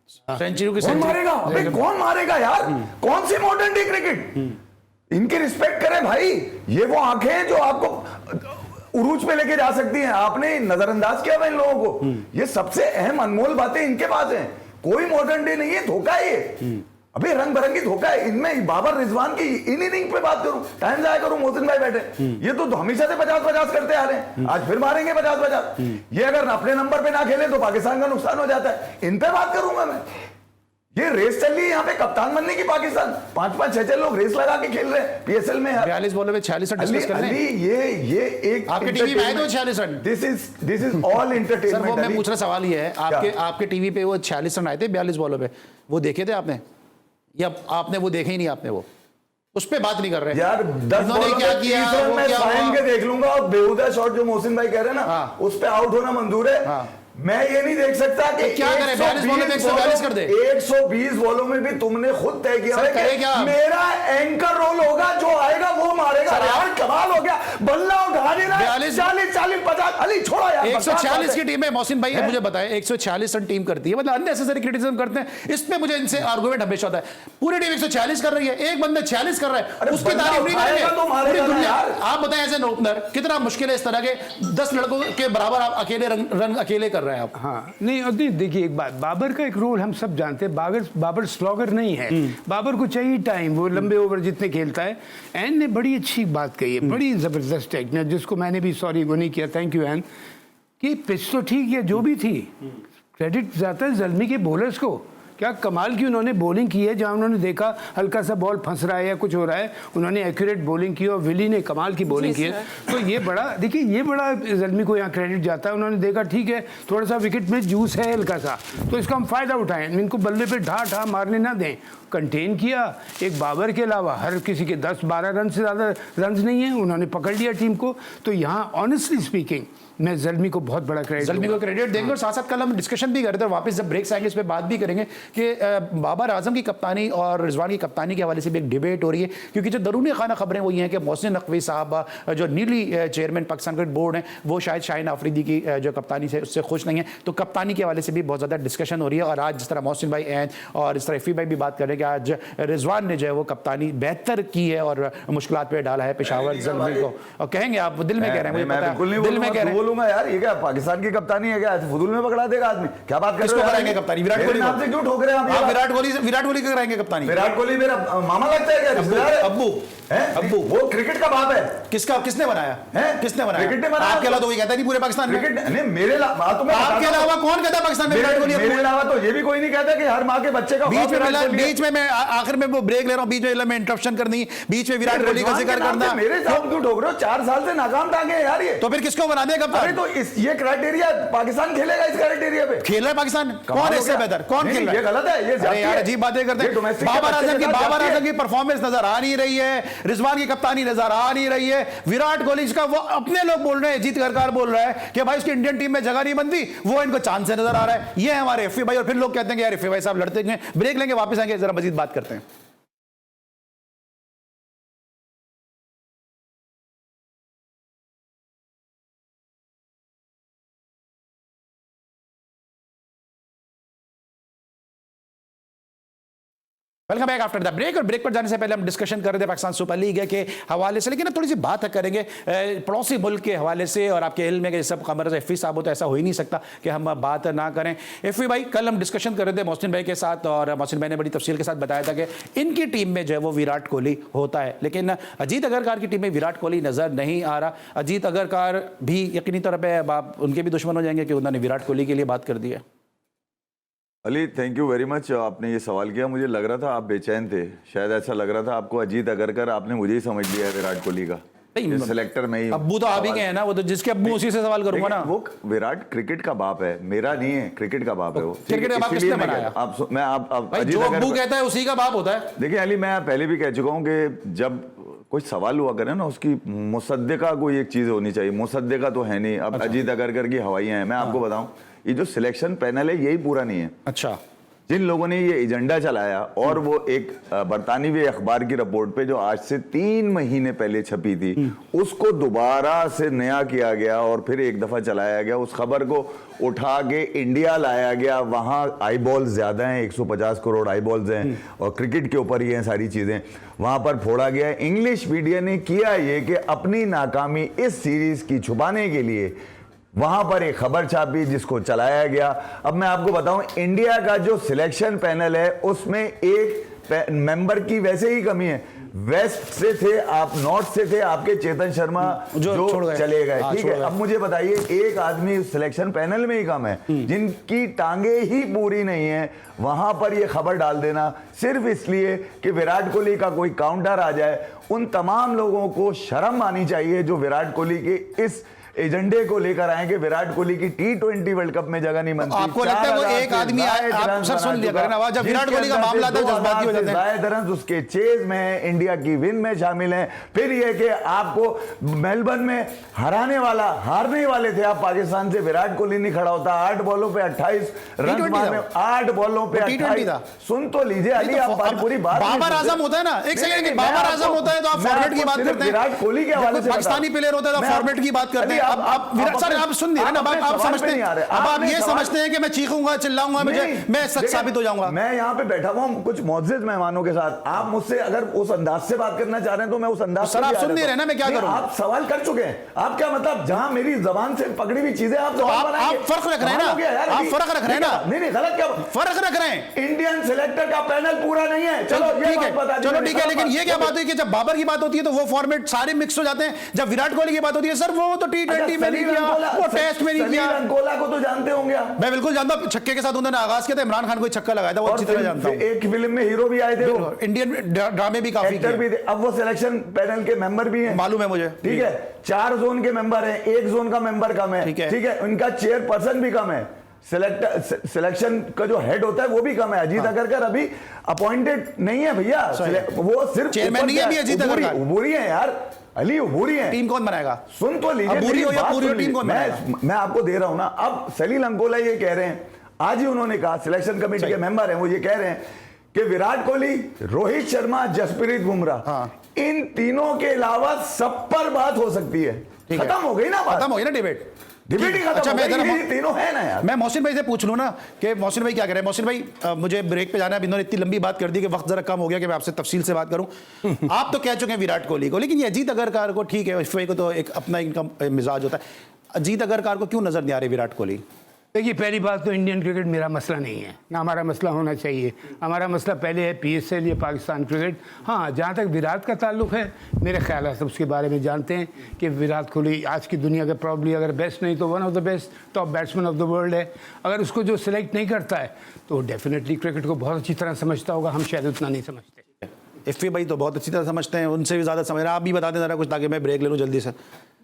सेंचुरी की कौन सेंचुरी मारेगा? अबे कौन मारेगा यार? कौन सी मॉडर्न डे क्रिकेट? इनकी रिस्पेक्ट करें भाई। ये वो आंखें हैं जो आपको उरूज पे लेके जा सकती हैं। आपने नजरअंदाज किया हुआ इन लोगों को। ये सबसे अहम अनमोल बातें इनके पास हैं। कोई मॉडर्न डे नहीं है, धोखा है ये। अबे रंग बिरंगी धोखा है इनमें। बाबर रिजवान की इन इनिंग पे बात करूं, टाइम जाया करूं, मोहसिन भाई बैठे, ये तो हमेशा से 50-50 करते आ रहे हैं। आज फिर मारेंगे 50-50। ये अगर अपने नंबर पे ना खेले तो पाकिस्तान का नुकसान हो जाता है। इन पे बात करूंगा मैं। ये रेस चल रही है यहाँ पे कप्तान बनने की। पाकिस्तान 5-5, 6-6 लोग रेस लगा के खेल रहे हैं पीएसएल में। 42 बॉलों में 46 रन डिस्कस कर रहे हैं। ये एक आपके टीवी में आए तो 46 run. This is all sir entertainment. वो मैं पूछ रहा सवाल ये है, आपके टीवी पे वो 46 रन आए थे 42 बॉलों पे, वो देखे थे आपने या आपने वो देखे ही नहीं? आपने वो उस पे बात नहीं कर रहे यार 10 इन्होंने क्या किया, वो मैं क्या साइन हुआ? के देख लूंगा। और बेहुदा शॉट जो मोहसिन भाई कह रहे हैं ना, हाँ। उस पे आउट होना मंजूर है। हाँ। मैं ये नहीं देख सकता कि तो क्या करें? 42 बॉलों में 142 कर दे। 120 बॉलों में भी तुमने खुद तय किया सर, है करे कि क्या? मेरा एंकर रोल होगा, जो आएगा वो मारेगा। सर, यार कमाल हो गया। बल्ला उठा नहीं रहा। 42 50 अली छोड़ो यार। 146 की टीम है। मोहसिन भाई मुझे बताएं, 146 रन टीम करती है, मतलब अननेसेसरी क्रिटिसिज्म करते हैं। इस पे मुझे इनसे आर्गुमेंट हमेशा होता है। पूरी टीम 146 कर रही है, एक बंदा 46 कर रहा है, अरे उसकी बंदा तारीफ नहीं उठाएगा करेंगे तो मारेगा पूरी ना दुनिया। यार। आप बताएं एज एन ओपनर कितना मुश्किल है इस तरह के 10 लड़कों के बराबर आप अकेले रन अकेले कर रहे हैं आप। हाँ नहीं, और देखिए एक बात, बाबर का एक रोल हम सब जानते हैं। बाबर स्लॉगर नहीं है। बाबर को चाहिए टाइम, वो लंबे ओवर जितने खेलता है। एन ने बड़ी अच्छी बात कही है, बड़ी जबरदस्त टेक्निक, जिसको मैंने भी सॉरी वो नहीं किया, थैंक यू एन, कि पिच तो ठीक है जो भी थी, क्रेडिट जाता है जल्मी के बॉलर्स को। क्या कमाल की उन्होंने बॉलिंग की है, जहां उन्होंने देखा हल्का सा बॉल फंस रहा है या कुछ हो रहा है, उन्होंने एक्यूरेट बॉलिंग की और विली ने कमाल की बॉलिंग की है। तो ये बड़ा, देखिए ये बड़ा जल्मी को यहाँ क्रेडिट जाता है। उन्होंने देखा ठीक है थोड़ा सा विकेट में जूस है हल्का सा, तो इसका हम फायदा उठाएं, इनको बल्ले पे ढा मारने ना दें, कंटेन किया। एक बाबर के अलावा हर किसी के 10-12 रन से ज़्यादा रन नहीं है, उन्होंने पकड़ लिया टीम को। तो यहाँ ऑनेस्टली स्पीकिंग मैं जल्मी को बहुत बड़ा क्रेडिट, जल्मी को क्रेडिट देंगे। और साथ साथ कल हम डिस्कशन भी कर रहे थे, और वापस जब ब्रेक्स आएंगे इस पे बात भी करेंगे कि बाबर आजम की कप्तानी और रिजवान की कप्तानी के हवाले से भी एक डिबेट हो रही है, क्योंकि जो दरूनी खाना खबरें वो ये हैं कि मोहसिन नकवी साहब जो newly chairman Pakistan cricket board हैं, वो शायद शाहीन आफरीदी की जो कप्तानी से उससे खुश नहीं है। तो कप्तानी के हवाले से भी बहुत ज़्यादा डिस्कशन हो रही है। और आज जिस तरह मोहसिन भाई एन और इस तरह इफ़ी भाई भी बात कर रहे हैं कि आज रिजवान ने जो है वो कप्तानी बेहतर की है और मुश्किलात पे डाला है पेशावर जल्मी को। और कहेंगे आप दिल में कह रहे हैं, मुझे पता है दिल में कह रहे हैं। बोलूंगा यार, ये क्या पाकिस्तान की कप्तानी है क्या? फुदूल में पकड़ा देगा आदमी। क्या बात कर रहे हो? किसको कराएंगे कप्तानी? विराट कोहली नाम से क्यों ठोक रहे हैं आप? विराट कोहली कराएंगे कप्तानी? विराट कोहली मेरा मामा लगता है क्या? रिश्तेदार है? अब्बू अब्बू वो क्रिकेट का बाप है। किसने बनाया है? किसने बनाया? क्रिकेट ने बनाया। आपके अलावा तो कोई कहता नहीं पूरे पाकिस्तान में। क्रिकेट नहीं मेरे आपके अलावा कौन कहता पाकिस्तान में विराट कोहली? मेरे अलावा तो ये भी कोई नहीं कहता कि हर माँ के बच्चे का बीच में मैं आखिर में वो ब्रेक ले रहा हूं, बीच में इंटरप्शन करनी, बीच में विराट कोहली का जिक्र करना। मेरे साथ क्यों ठोक रहे हो? 4 साल से नाकाम टांगे हैं यार ये। तो फिर किसको बना देगा कप्तान? अरे तो ये क्राइटेरिया पाकिस्तान खेलेगा, इस क्राइटेरिया पे खेल रहा है पाकिस्तान? कौन है इससे बेहतर? कौन खेल रहा है? ये गलत है, ये अरे यार अजीब बातें करते हैं। बाबर आजम की परफॉर्मेंस नजर आ नहीं रही है, रिजवान की कप्तानी नजर आ नहीं रही है, विराट कोहली का वो अपने लोग बोल रहे हैं, जीत करकार बोल रहा है कि भाई उसकी इंडियन टीम में जगह नहीं बनती, वो इनको चांद से नजर आ रहा है। ये है हमारे एफी भाई। और फिर लोग कहते हैं कि यार एफी भाई साहब लड़ते हैं। ब्रेक लेंगे, वापस आएंगे, जरा मजीद बात करते हैं। Welcome back after the break. और ब्रेक पर जाने से पहले हम डिस्कशन कर रहे थे पाकिस्तान सुपर लीग के हवाले से, लेकिन अब थोड़ी सी बात करेंगे पड़ोसी मुल्क के हवाले से। और आपके इल्म में कि सब खबर से एफी साहब हो तो ऐसा हो ही नहीं सकता कि हम बात ना करें। एफी भाई कल हम डिस्कशन कर रहे थे मोहसिन भाई के साथ, और मोहसिन भाई ने बड़ी तफसील के साथ बताया था कि इनकी टीम में जो है वो विराट कोहली होता है, लेकिन अजीत अगरकार की टीम में विराट कोहली नजर नहीं आ रहा। अजीत अगरकार भी यकीनी तौर पर आप उनके भी दुश्मन हो जाएंगे कि उन्होंने विराट कोहली के लिए बात कर दी है। Ali thank you very much. आपने ये सवाल किया, मुझे लग रहा था आप बेचैन थे, शायद ऐसा लग रहा था आपको अजीत अगरकर, आपने मुझे ही समझ लिया है विराट कोहली का सिलेक्टर में ही। अब्बू तो आप ही के हैं ना, वो तो जिसके अब्बू उसी से सवाल करूंगा ना। वो विराट क्रिकेट का बाप है, मेरा नहीं है, क्रिकेट का बाप है वो। क्रिकेट का बाप किसने बनाया? जो अब्बू कहता है उसी का बाप होता है। देखिए अली, मैं पहले भी कह चुका हूँ कि जब कोई सवाल हुआ करे ना, उसकी मुसद्दिका कोई एक चीज होनी चाहिए। मुसद्दिका तो है नहीं। अब अजीत अगरकर की हवाइयां हैं। मैं आपको बताऊं, ये जो सिलेक्शन पैनल है यही पूरा नहीं है। अच्छा, जिन लोगों ने ये एजेंडा चलाया, और वो एक बरतानवी अखबार की रिपोर्ट पे जो आज से 3 महीने पहले छपी थी, उसको दोबारा से नया किया गया और फिर एक दफा चलाया गया। उस खबर को उठा के इंडिया लाया गया, वहां आई बॉल्स ज्यादा हैं, 150 करोड़ आई बॉल्स हैं, और क्रिकेट के ऊपर ही हैं सारी चीजें, वहां पर फोड़ा गया। इंग्लिश मीडिया ने किया ये कि अपनी नाकामी इस सीरीज की छुपाने के लिए वहां पर एक खबर छापी जिसको चलाया गया। अब मैं आपको बताऊं, इंडिया का जो सिलेक्शन पैनल है उसमें एक मेंबर की वैसे ही कमी है। वेस्ट से थे आप, नॉर्थ से थे आपके चेतन शर्मा जो चले गए, ठीक है। अब मुझे बताइए, एक आदमी सिलेक्शन पैनल में ही कम है, जिनकी टांगे ही पूरी नहीं है, वहां पर ये खबर डाल देना सिर्फ इसलिए कि विराट कोहली का कोई काउंटर आ जाए। उन तमाम लोगों को शर्म आनी चाहिए जो विराट कोहली के इस एजेंडे को लेकर आए कि विराट कोहली की T20 वर्ल्ड कप में जगह नहीं बनती। आपको लगता है वो एक आदमी आप सर सुन लिया करें ना, जब विराट कोहली का मामला था जज्बाती हो जाते हैं। जायद रन उसके चेज में है, इंडिया की विन में शामिल हैं। फिर ये कि आपको मेलबर्न में हारने वाले थे आप पाकिस्तान से, विराट कोहली नहीं खड़ा होता, 8 बॉलों पे 28 रन मारे, 8 बॉलों पे 28। सुन तो लीजिए अली, आप पूरी बात। बाबर आजम होता है ना, एक सेकंड, बाबर आजम होता है तो आप फॉर्मेट की बात करते हैं, विराट कोहली के हवाले से पाकिस्तानी प्लेयर होता है तो फॉर्मेट की बात करते हैं। अब विराट सर आप सुन रहे हैं ना, आप समझते हैं, अब आप ये समझते हैं कि मैं चीखूंगा चिल्लाऊंगा मैं सच साबित हो जाऊंगा। मैं यहाँ पे बैठा हुआ हूँ कुछ मुअज़्ज़िज़ मेहमानों के साथ, आप मुझसे अगर उस अंदाज से बात करना चाह रहे हैं तो मैं उस अंदाज सर आप सुन नहीं रहे ना, मैं क्या करूं? आप सवाल कर चुके हैं, आप क्या मतलब जहां मेरी जबान से पकड़ी हुई चीजें आप फर्क रख रहे हैं ना, आप फर्क रख रहे हैं ना। नहीं गलत, क्या फर्क रख रहे हैं? इंडियन सिलेक्टर का पैनल पूरा नहीं है, चलो ठीक है, चलो ठीक है, लेकिन ये क्या बात है कि जब बाबर की बात होती है तो वो फॉर्मेट सारे मिक्स हो जाते हैं, जब विराट कोहली की बात होती है सर वो तो T20 में नहीं किया, वो टेस्ट में नहीं किया। रंगोला को तो जानते होंगे आप? मैं बिल्कुल जानता हूं, छक्के के साथ उन्होंने आगाज किया था, इमरान खान को छक्का लगाया था, वो अच्छी तरह जानता हूं। एक फिल्म में हीरो भी आए थे, इंडियन ड्रामे भी काफी एक्टर भी थे, अब वो सिलेक्शन पैनल के मेंबर भी हैं, मालूम है मुझे, ठीक है। 4 जोन के मेंबर हैं, 1 जोन का मेंबर कम है, ठीक है, उनका चेयरपर्सन भी कम है, सिलेक्शन का जो हेड होता है वो भी कम है। अजीत अगरकर अभी अपॉइंटेड नहीं है भैया, वो सिर्फ चेयरमैन नहीं है अभी अजीत अगरकर, उबूरी है यार अली, उबूरी है। टीम कौन बनाएगा? सुन तो लीजिए, पूरी हो या पूरी टीम कौन बनाएगा? मैं आपको दे रहा हूं ना। अब सलील अंकोला ये कह रहे हैं, आज ही उन्होंने कहा, सिलेक्शन कमेटी के मेंबर हैं, वो ये कह रहे हैं कि विराट कोहली, रोहित शर्मा, जसप्रीत बुमराह, इन तीनों के अलावा सब पर बात हो सकती है। खत्म हो गई ना बात, खत्म हो गई ना डिबेट ही खत्म। अच्छा मैं तीनों है ना यार, मैं मोहसिन भाई से पूछ लूं ना कि मोहसिन भाई क्या कह रहे हैं। मोहसिन भाई मुझे ब्रेक पे जाना है, इन्होंने इतनी लंबी बात कर दी कि वक्त जरा कम हो गया कि मैं आपसे तफसील से बात करूं। आप तो कह चुके हैं विराट कोहली को, लेकिन ये अजीत अगरकर को, ठीक है इस को तो एक अपना इनका मिजाज होता है, अजीत अगरकर को क्यों नजर नहीं आ रही विराट कोहली? देखिए, पहली बात तो इंडियन क्रिकेट मेरा मसला नहीं है, ना हमारा मसला होना चाहिए। हमारा मसला पहले है PSL या पाकिस्तान क्रिकेट। हाँ, जहाँ तक विराट का ताल्लुक है, मेरे ख्याल है सब उसके बारे में जानते हैं कि विराट कोहली आज की दुनिया का प्रॉब्ली अगर बेस्ट नहीं तो one of the best top batsman of the world है। अगर उसको जो सिलेक्ट नहीं करता है तो डेफिनेटली क्रिकेट को बहुत अच्छी तरह समझता होगा, हम शायद उतना नहीं समझते। इफ़ी भाई तो बहुत अच्छी तरह समझते हैं, उनसे भी ज़्यादा समझ रहे हैं। आप भी बता दें ज़रा कुछ, ताकि मैं ब्रेक ले लूँ जल्दी से।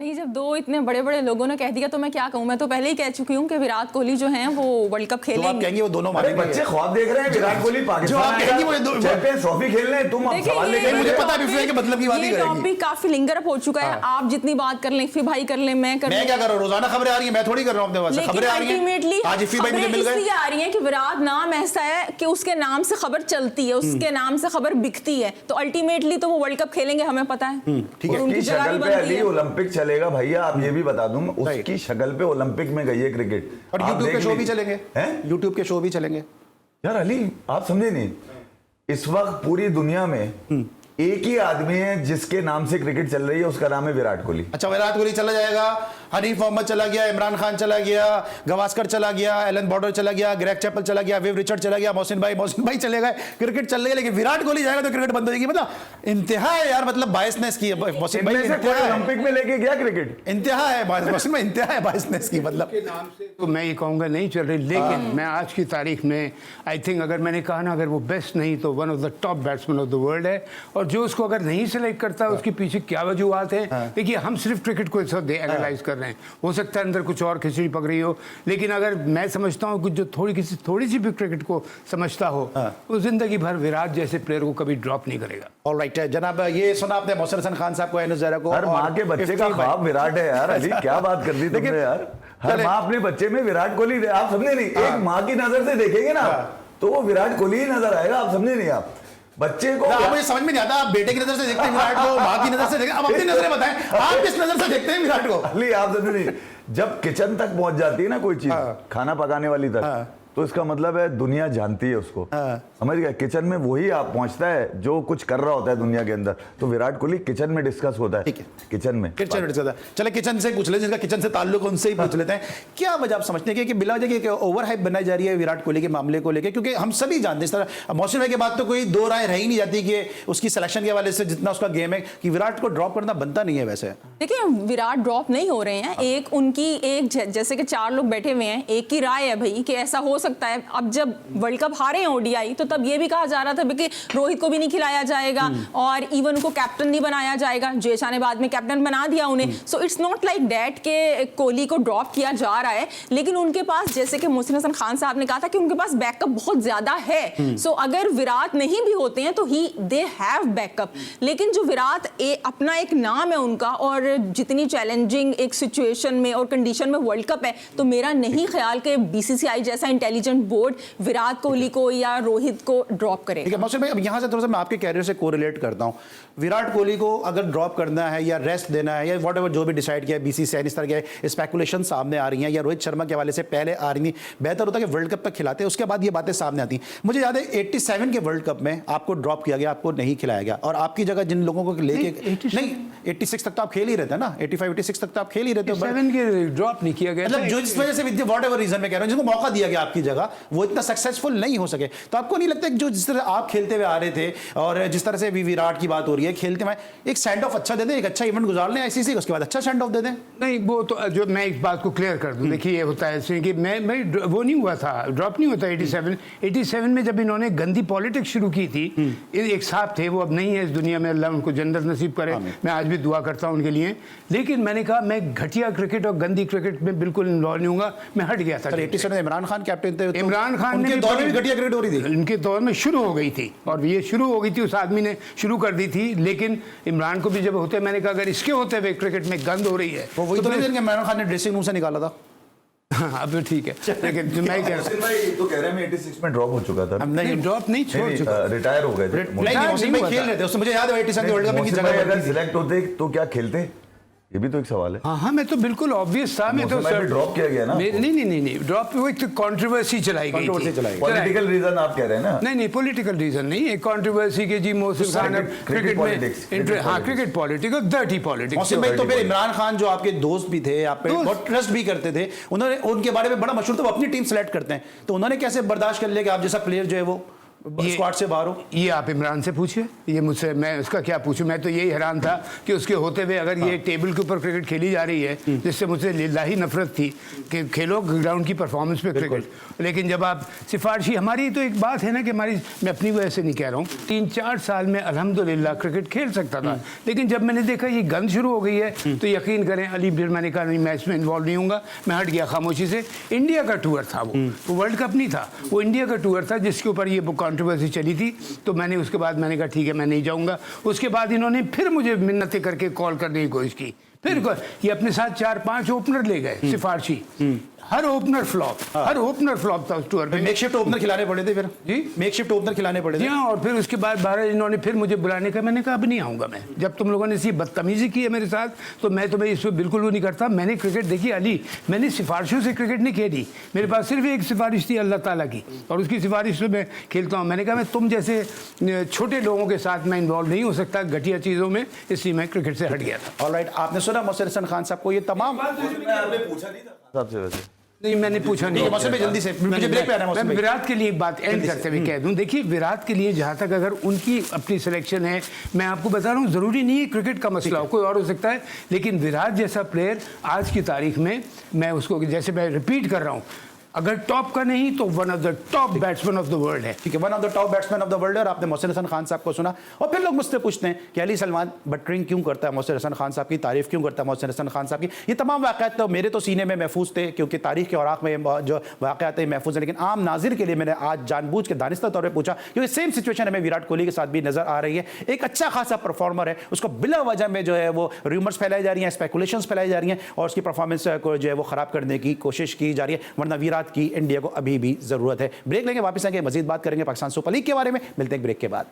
नहीं, जब 2 इतने बड़े बड़े लोगों ने कह दिया तो मैं क्या कहूँ। मैं तो पहले ही कह चुकी हूँ कि विराट कोहली जो हैं वो वर्ल्ड कप खेलेंगे। तो आप कहेंगे वो दोनों मारेंगे, बच्चे ख्वाब देख रहे हैं विराट कोहली पाकिस्तान चैंपियंस ट्रॉफी खेलने, तुम अब सवाल लेके मुझे पता है इफ़ी के मतलब की बात ही करेंगे। टॉपिक काफी लिंगर अप हो चुका है, आप जितनी बात कर लें, इफ़ी भाई कर लें, मैं कर लें। मैं क्या कर रहा हूँ, रोजाना खबरें आ रही हैं, मैं थोड़ी कर रहा हूँ अपने पास खबरें आ रही हैं। आज इफ़ी भाई मुझे मिल गए, आ रही है कि विराट नाम ऐसा है कि उसके नाम से खबर चलती है, उसके नाम से खबर बिकती है, तो अल्टीमेटली तो वो वर्ल्ड कप खेलेंगे, हमें पता है। ठीक है, उनकी शक्ल पे अली ओलंपिक चलेगा भैया, आप ये भी बता दूं, उसकी शक्ल पे ओलंपिक में गई है क्रिकेट। और यूट्यूब के शो भी चलेंगे, हैं यूट्यूब के शो भी चलेंगे। यार अली आप समझे नहीं, इस वक्त पूरी दुनिया में एक ही आदमी है जिसके नाम से क्रिकेट चल रही है, उसका नाम है विराट कोहली। अच्छा, विराट कोहली चला जाएगा, हनीफ मोहम्मद चला गया, इमरान खान चला गया, गवास्कर चला गया, एलन बॉर्डर चला गया, ग्रेग चैपल चला गया, विव रिचर्ड चला गया, मोहसिन भाई चले गए, क्रिकेट चल रही है, लेकिन विराट कोहली जाएगा तो क्रिकेट बंद हो जाएगी। मतलब इंतहा है यार, मतलब बायसनेस की है मोहसिन भाई, ओलंपिक में लेके गया क्रिकेट, इंतहा है मोहसिन भाई, इंतहा है बायसनेस की। मतलब नाम से तो मैं ये कहूँगा नहीं चल रही, लेकिन मैं आज की तारीख में आई थिंक, अगर मैंने कहा ना, अगर वो बेस्ट नहीं तो one of the top batsman of the world है, और जो उसको अगर नहीं सिलेक्ट करता उसके पीछे क्या वजूहत हैं। देखिए, हम सिर्फ क्रिकेट को एनालाइज कर रहे हैं, हो सकता है अंदर कुछ और खिचड़ी पक रही हो, लेकिन अगर मैं समझता हूँ कि जो थोड़ी सी भी क्रिकेट को समझता हो, वो जिंदगी भर विराट जैसे प्लेयर को कभी ड्रॉप नहीं करेगा। ऑलराइट जनाब, ये सुना आपने मोहसिन हसन खान साहब को, एनुस ज़हरा को, हर माँ के बच्चे का ख्वाब विराट है यार। अली क्या बात कर दी तुमने यार, हर माँ अपने बच्चे में विराट कोहली, आप समझे नहीं, एक माँ की नजर से देखेंगे ना तो वो विराट कोहली ही नजर आएगा। आप समझे नहीं, आप बच्चे को आप मुझे समझ में नहीं आता, आप बेटे की नजर से देखते हैं विराट को, माँ की नजर से देखते हैं, अब अपनी नजरें बताएं, आप किस नजर से देखते हैं विराट को? अली आप समझे नहीं, जब किचन तक पहुंच जाती है ना कोई चीज, खाना पकाने वाली तक, तो इसका मतलब है दुनिया जानती है उसको। समझ गए? किचन में वही आप पहुंचता है जो कुछ कर रहा होता है दुनिया के अंदर। तो विराट कोहली किचन में डिस्कस होता है, ठीक है। किचन में चले किचन से पूछ ले, जिसका किचन से ताल्लुक उनसे ही पूछ लेते हैं। क्या वजह आप समझते हैं कि बिला वजह की ओवर हाइप बनाई जा रही है विराट कोहली के मामले को लेकर? क्योंकि हम सभी जानते हैं इस तरह मौसम भाई के बाद तो कोई दो राय रह ही नहीं जाती कि उसकी सिलेक्शन के हवाले से जितना उसका गेम है कि विराट को ड्रॉप करना बनता नहीं है। वैसे देखिए विराट ड्रॉप नहीं हो रहे हैं, एक उनकी एक जैसे कि 4 लोग बैठे हुए हैं, एक की राय है भाई कि ऐसा हो सकता है। अब जब वर्ल्ड कप हारे हैं ओडीआई, तो तब ये भी कहा जा रहा था कि रोहित को भी नहीं खिलाया जाएगा और इवन उनको कैप्टन नहीं बनाया जाएगा। जयशा ने बाद में कैप्टन बना दिया उन्हें। So it's not like that के कोहली को ड्रॉप किया जा रहा है, लेकिन उनके पास जैसे कि मोहसिन हसन खान साहब ने कहा था कि उनके पास बैकअप बहुत ज्यादा है। सो अगर विराट नहीं भी होते हैं तो दे हैव बैकअप। लेकिन जो विराट अपना एक नाम है उनका, और जितनी चैलेंजिंग एक सिचुएशन में और कंडीशन में वर्ल्ड कप है, तो मेरा नहीं ख्याल कि बीसीसीआई जैसा इंटेलिजेंट बोर्ड विराट कोहली को या रोहित को ड्रॉप करेगा। ठीक है मौसम भाई, अब यहाँ से थोड़ा सा मैं आपके कैरियर से कोरिलेट करता हूँ। विराट कोहली को अगर ड्रॉप करना है या रेस्ट देना है या वॉट एवर जो भी डिसाइड किया है बीसीसीआई, इस तरह के स्पेकुलेशन सामने आ रही हैं या रोहित शर्मा के हवाले से पहले आ रही थी, बेहतर होता है कि वर्ल्ड कप तक खिलाते, उसके बाद ये बातें सामने आती। मुझे याद है 87 के वर्ल्ड कप में आपको ड्रॉप किया गया, आपको नहीं खिलाया गया, और आपकी जगह जिन लोगों को लेके नहीं 86 तक तो आप खेल ही रहते ना, 85-86 तक तो आप खेल ही रहते हो, 7 के ड्रॉप नहीं किया गया, मतलब जो जिस वजह से वॉट एवर रीजन में कह रहा हूं, जिनको मौका दिया गया आपकी जगह, वो इतना सक्सेसफुल नहीं हो सके। तो आपको नहीं लगता कि जो जिस तरह आप खेलते हुए आ रहे थे और जिस तरह से भी विराट की बात हो रही है, खेलते में एक सेंड ऑफ अच्छा दे दें, एक अच्छा इवेंट गुजार लें आईसीसी, उसके बाद अच्छा सेंड ऑफ दे दें? नहीं, वो तो जो मैं इस बात को क्लियर कर दूं, देखिए ये होता है ऐसे कि मैं वो नहीं हुआ था, ड्रॉप नहीं होता 87 में जब इन्होंने गंदी पॉलिटिक्स शुरू की थी। एक साहब थे, वो अब नहीं है इस दुनिया में, अल्लाह उनको जन्नत नसीब करे, मैं आज भी दुआ करता हूं उनके लिए। लेकिन मैंने कहा मैं घटिया क्रिकेट और गंदी क्रिकेट में बिल्कुल इन्वॉल्व नहीं होऊंगा, मैं हट गया था। 87 में इमरान खान कैप्टन थे, इमरान खान उनके दौर में भी घटिया क्रिकेट हो रही थी, उनके दौर में शुरू हो गई थी, और ये शुरू हो गई थी, उस आदमी ने शुरू कर दी थी। लेकिन इमरान को भी जब होते, मैंने कहा अगर इसके होते हुए क्रिकेट में गंद हो रही है, वो वही तो इमरान खान ने ड्रेसिंग रूम से निकाला था। अब तो ठीक है, लेकिन जो मैं कह रहा हूं तो कह रहे हैं मैं 86 में ड्रॉप हो चुका था, नहीं ड्रॉप नहीं छोड़ चुका, रिटायर हो गए थे। नहीं खेल रहे थे उसमें, मुझे याद है 87 के वर्ल्ड कप में की जगह अगर सिलेक्ट होते तो क्या खेलते, ये भी तो एक सवाल है। हाँ, मैं तो बिल्कुल ऑब्वियस था, मैं तो ड्रॉप किया गया ना। नहीं ड्रॉप वो एक कंट्रोवर्सी चलाई गई थी, पॉलिटिकल रीजन आप कह रहे हैं ना? नहीं पॉलिटिकल रीजन नहीं, एक कंट्रोवर्सी के जी मोहसिन खान क्रिकेट में, हाँ क्रिकेट पॉलिटिक्स और डर्टी पॉलिटिक्स। मोहसिन भाई तो फिर इमरान खान जो आपके दोस्त भी थे, आप पे बहुत ट्रस्ट भी करते थे, उन्होंने उनके बारे में बड़ा मशहूर, तो वो अपनी टीम सेलेक्ट करते हैं, तो उन्होंने कैसे बर्दाश्त कर लिया कि आप जैसा प्लेयर जो है वो स्क्वाड से बाहर हो? ये आप इमरान से पूछिए, ये मुझसे, मैं उसका क्या पूछूं। मैं तो यही हैरान था कि उसके होते हुए अगर ये टेबल के ऊपर क्रिकेट खेली जा रही है, जिससे मुझसे लिल्लाही नफरत थी कि खेलो ग्राउंड की परफॉर्मेंस पे क्रिकेट, लेकिन जब आप सिफारशी, हमारी तो एक बात है ना कि हमारी, मैं अपनी वजह से नहीं कह रहा हूँ, 3-4 साल में अल्हम्दुलिल्लाह क्रिकेट खेल सकता था, लेकिन जब मैंने देखा ये गंद शुरू हो गई है, तो यकीन करें अली, फिर मैंने कहा नहीं मैं इसमें इन्वॉल्व नहीं हूँगा, मैं हट गया खामोशी से। इंडिया का टूर था वो वर्ल्ड कप नहीं था, वो इंडिया का टूर था जिसके ऊपर ये कॉन्ट्रोवर्सी चली थी। तो मैंने उसके बाद मैंने कहा ठीक है मैं नहीं जाऊंगा। उसके बाद इन्होंने फिर मुझे मिन्नतें करके कॉल करने की कोशिश की, फिर ये अपने साथ 4-5 ओपनर ले गए सिफारशी, हर ओपनर फ्लॉप था उस टूर पे। मेकशिफ्ट ओपनर खिलाने पड़े थे फिर जी, मेकशिफ्ट ओपनर खिलाने पड़े थे। हाँ, और फिर उसके बाद 12 इन्होंने फिर मुझे बुलाने का, मैंने कहा अब नहीं आऊंगा मैं, जब तुम लोगों ने इसी बदतमीजी की है मेरे साथ, तो मैं इस पर बिल्कुल वो नहीं करता। मैंने क्रिकेट देखी अली, मैंने सिफारिशों से क्रिकेट नहीं खेली, मेरे पास सिर्फ एक सिफारिश थी अल्लाह ताला की, और उसकी सिफारिश से मैं खेलता हूँ। मैंने कहा मैं तुम जैसे छोटे लोगों के साथ मैं इन्वॉल्व नहीं हो सकता घटिया चीज़ों में, इसलिए मैं क्रिकेट से हट गया था। ऑलराइट, आपने सुना मोहसिन हसन खान साहब को ये तमाम पूछा नहीं था सबसे वैसे नहीं, मैंने पूछा नहीं। जल्दी से मुझे ब्रेक पे आना है। मैं विराट के लिए एक बात एंड करते हुए कह दूं, देखिए विराट के लिए जहां तक अगर उनकी अपनी सिलेक्शन है, मैं आपको बता रहा हूं ज़रूरी नहीं है क्रिकेट का मसला हो, कोई और हो सकता है, लेकिन विराट जैसा प्लेयर आज की तारीख में, मैं उसको जैसे मैं रिपीट कर रहा हूं, अगर टॉप का नहीं तो one of the top batsman of the world है। ठीक है, one of the top batsman of the world है। और आपने मोहसिन हसन खान साहब को सुना, और फिर लोग मुझसे पूछते हैं कि अली सलमान बटरिंग क्यों करता है मोहसिन हसन खान साहब की, तारीफ क्यों करता है मोहसिन हसन खान साहब की। ये तमाम वाक़यात तो मेरे तो सीने में महफूज थे, क्योंकि तारीख के औराक में जो वाक़यात है महफूज है, लेकिन आम नाजिर के लिए मैंने आज जानबूझ के दानिस्ता तौर पर पूछा, क्योंकि सेम सिचुएशन हमें विराट कोहली के साथ भी नजर आ रही है। एक अच्छा खासा परफॉर्मर है, उसको बिला वजह में जो है वो रूमर्स फैलाई जा रही हैं, स्पेकुलेशंस फैलाई जा रही हैं, और उसकी परफॉर्मेंस को जो है वो ख़राब करने की कोशिश की जा रही है। वरना विराट बुनियाद की इंडिया को अभी भी जरूरत है। ब्रेक लेंगे, वापस आएंगे, मजीद बात करेंगे पाकिस्तान सुपर लीग के बारे में। मिलते हैं ब्रेक के बाद।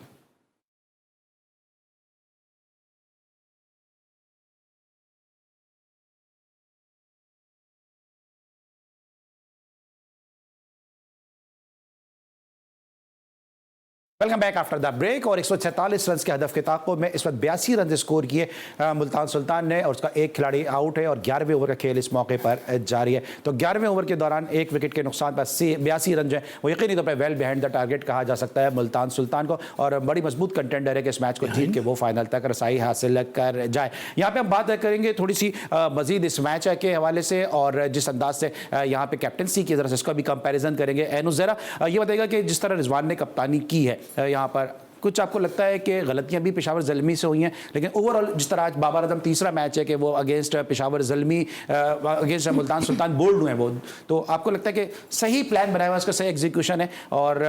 Welcome back after the break. और 146 रन के हदफ के ताक़ुब में इस वक्त 82 रन स्कोर किए मुल्तान सुल्तान ने, और उसका एक खिलाड़ी आउट है और 11वें ओवर का खेल इस मौके पर जारी है। तो 11वें ओवर के दौरान एक विकेट के नुकसान पर 82 रन जो है वो यकीनी तौर पर वेल बिहाइंड द टारगेट कहा जा सकता है मुल्तान सुल्तान को, और बड़ी मजबूत कंटेंडर है कि इस मैच को जीत के वो फाइनल तक रसाई हासिल कर जाए। यहाँ पर हम बात करेंगे थोड़ी सी मजीद इस मैच के हवाले से, और जिस अंदाज से यहाँ पे कैप्टनसी की तरह से इसका भी कंपेरिजन करेंगे। एनुस ज़रा ये बताएगा कि जिस तरह रिजवान ने कप्तानी की है यहाँ पर, कुछ आपको लगता है कि गलतियां भी पेशावर ज़ल्मी से हुई हैं, लेकिन ओवरऑल जिस तरह आज बाबर आजम तीसरा मैच है कि वो against Peshawar Zalmi against Multan Sultan bold हुए हैं वो, तो आपको लगता है कि सही प्लान बनाया हुआ, उसका सही एग्जीक्यूशन है, और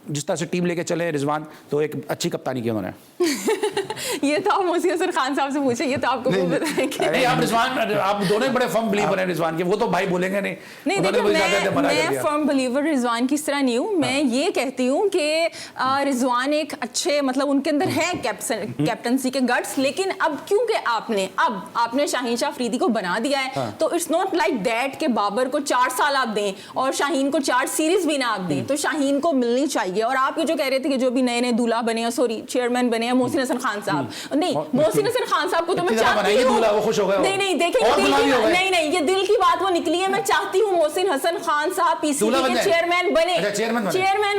जिस तरह से टीम लेके चले रिजवान, तो एक अच्छी कप्तानी की उन्होंने? ये तो आप मोहसिन हसन खान साहब से पूछे, ये तो आपको बताएंगे। नहीं, आप रिजवान, आप दोनों ही बड़े फर्म बिलीवर हैं रिजवान के, वो तो भाई बोलेंगे नहीं। देखिए मैं फर्म बिलीवर रिजवान की तरह नहीं हूँ। मैं ये कहती हूँ कि रिजवान एक अच्छे, मतलब उनके अंदर है कैप्टनसी के गट्स, लेकिन अब क्योंकि आपने शाहीन शाह अफरीदी को बना दिया है, तो इट्स नॉट लाइक दैट कि बाबर को 4 साल आप दें और शाहीन को 4 सीरीज भी ना आप दें, तो शाहीन को मिलनी चाहिए। और आप ये जो कह रहे थे कि जो भी नए दूल्हा बने हैं, सॉरी चेयरमैन बने हैं मोहसिन हसन खान साहब, नहीं मोहसिन हसन खान साहब को तो मैं चाहती हूँ, नहीं देखिए नहीं, ये दिल की बात वो निकली है। मैं चाहती हूँ मोहसिन हसन खान साहब पीसीबी के चेयरमैन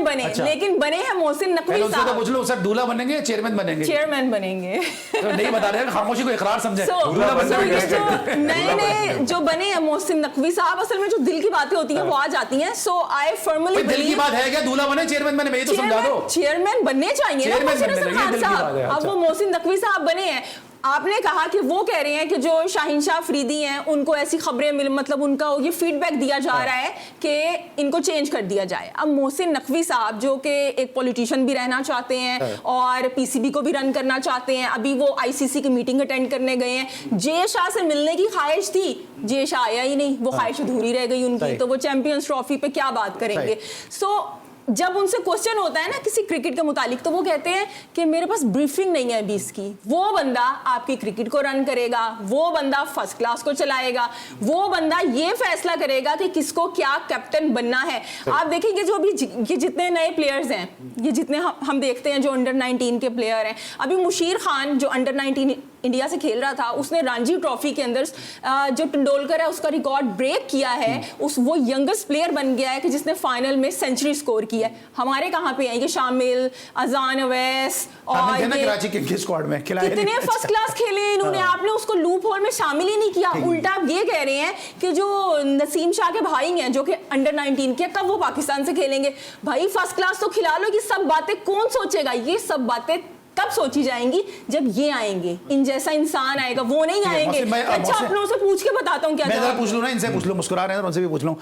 बने, लेकिन बने हैं मोहसिन नकवी साहब। पूछ लो सर, दूल्हा बनेंगे चेयरमैन बनेंगे? तो नहीं बता रहे, खामोशी को इकरार समझे। नए जो बने हैं मोहसिन नकवी साहब, असल में जो दिल की बातें होती हैं वो आ जाती हैं। सो आई फर्मली दिल की बात है क्या दूल्हा बने चेयरमैन बने? मैं तो समझा दो, चेयरमैन बनने चाहिए ना मोहसिन हसन खान साहब। अब वो मोहसिन नकवी साहब बने हैं। आपने कहा कि वो कह रहे हैं कि जो शाहीन शाह अफरीदी हैं उनको ऐसी खबरें मिल, मतलब उनका ये फीडबैक दिया जा रहा है कि इनको चेंज कर दिया जाए। अब मोहसिन नकवी साहब जो कि एक पॉलिटिशियन भी रहना चाहते हैं और पीसीबी को भी रन करना चाहते हैं, अभी वो आईसीसी की मीटिंग अटेंड करने गए हैं। जे शाह से मिलने की ख्वाहिश थी, जे शाह आया ही नहीं, वो ख्वाहिश अधूरी रह गई उनकी, तो वो चैंपियंस ट्रॉफी पे क्या बात करेंगे। जब उनसे क्वेश्चन होता है ना किसी क्रिकेट के मुतालिक, तो वो कहते हैं कि मेरे पास ब्रीफिंग नहीं है 20 की। वो बंदा आपकी क्रिकेट को रन करेगा, वो बंदा फर्स्ट क्लास को चलाएगा, वो बंदा ये फैसला करेगा कि किसको क्या कैप्टन बनना है। आप देखेंगे जो भी ये जितने नए प्लेयर्स हैं, ये जितने हम देखते हैं जो अंडर 19 के प्लेयर हैं, अभी मुशीर खान जो अंडर 19 इंडिया से खेल रहा था, उसने रणजी ट्रॉफी के अंदर जो तेंदुलकर है उसका रिकॉर्ड ब्रेक किया है। वो यंगेस्ट प्लेयर बन गया है कि जिसने फाइनल में सेंचुरी स्कोर किया है। हमारे कहाँ पे हैं ये शामिल, अजान अवैस और कराची के स्क्वाड में कितने फर्स्ट क्लास खेले इन्होंने, आपने उसको लूप होल में शामिल ही नहीं किया। उल्टा आप ये कह रहे हैं कि जो नसीम शाह के भाई हैं जो कि अंडर 19 के, कब वो पाकिस्तान से खेलेंगे? भाई फर्स्ट क्लास तो खिला लो। ये सब बातें कौन सोचेगा? ये सब बातें तब सोची जाएंगी जब ये आएंगे, इन जैसा इंसान आएगा, वो नहीं आएंगे। अच्छा अपनों से पूछ के बताता हूँ क्या मैं जरा पूछ लूँ ना, इनसे पूछ लूँ, मुस्कुरा रहे हैं उनसे भी पूछ लूँ।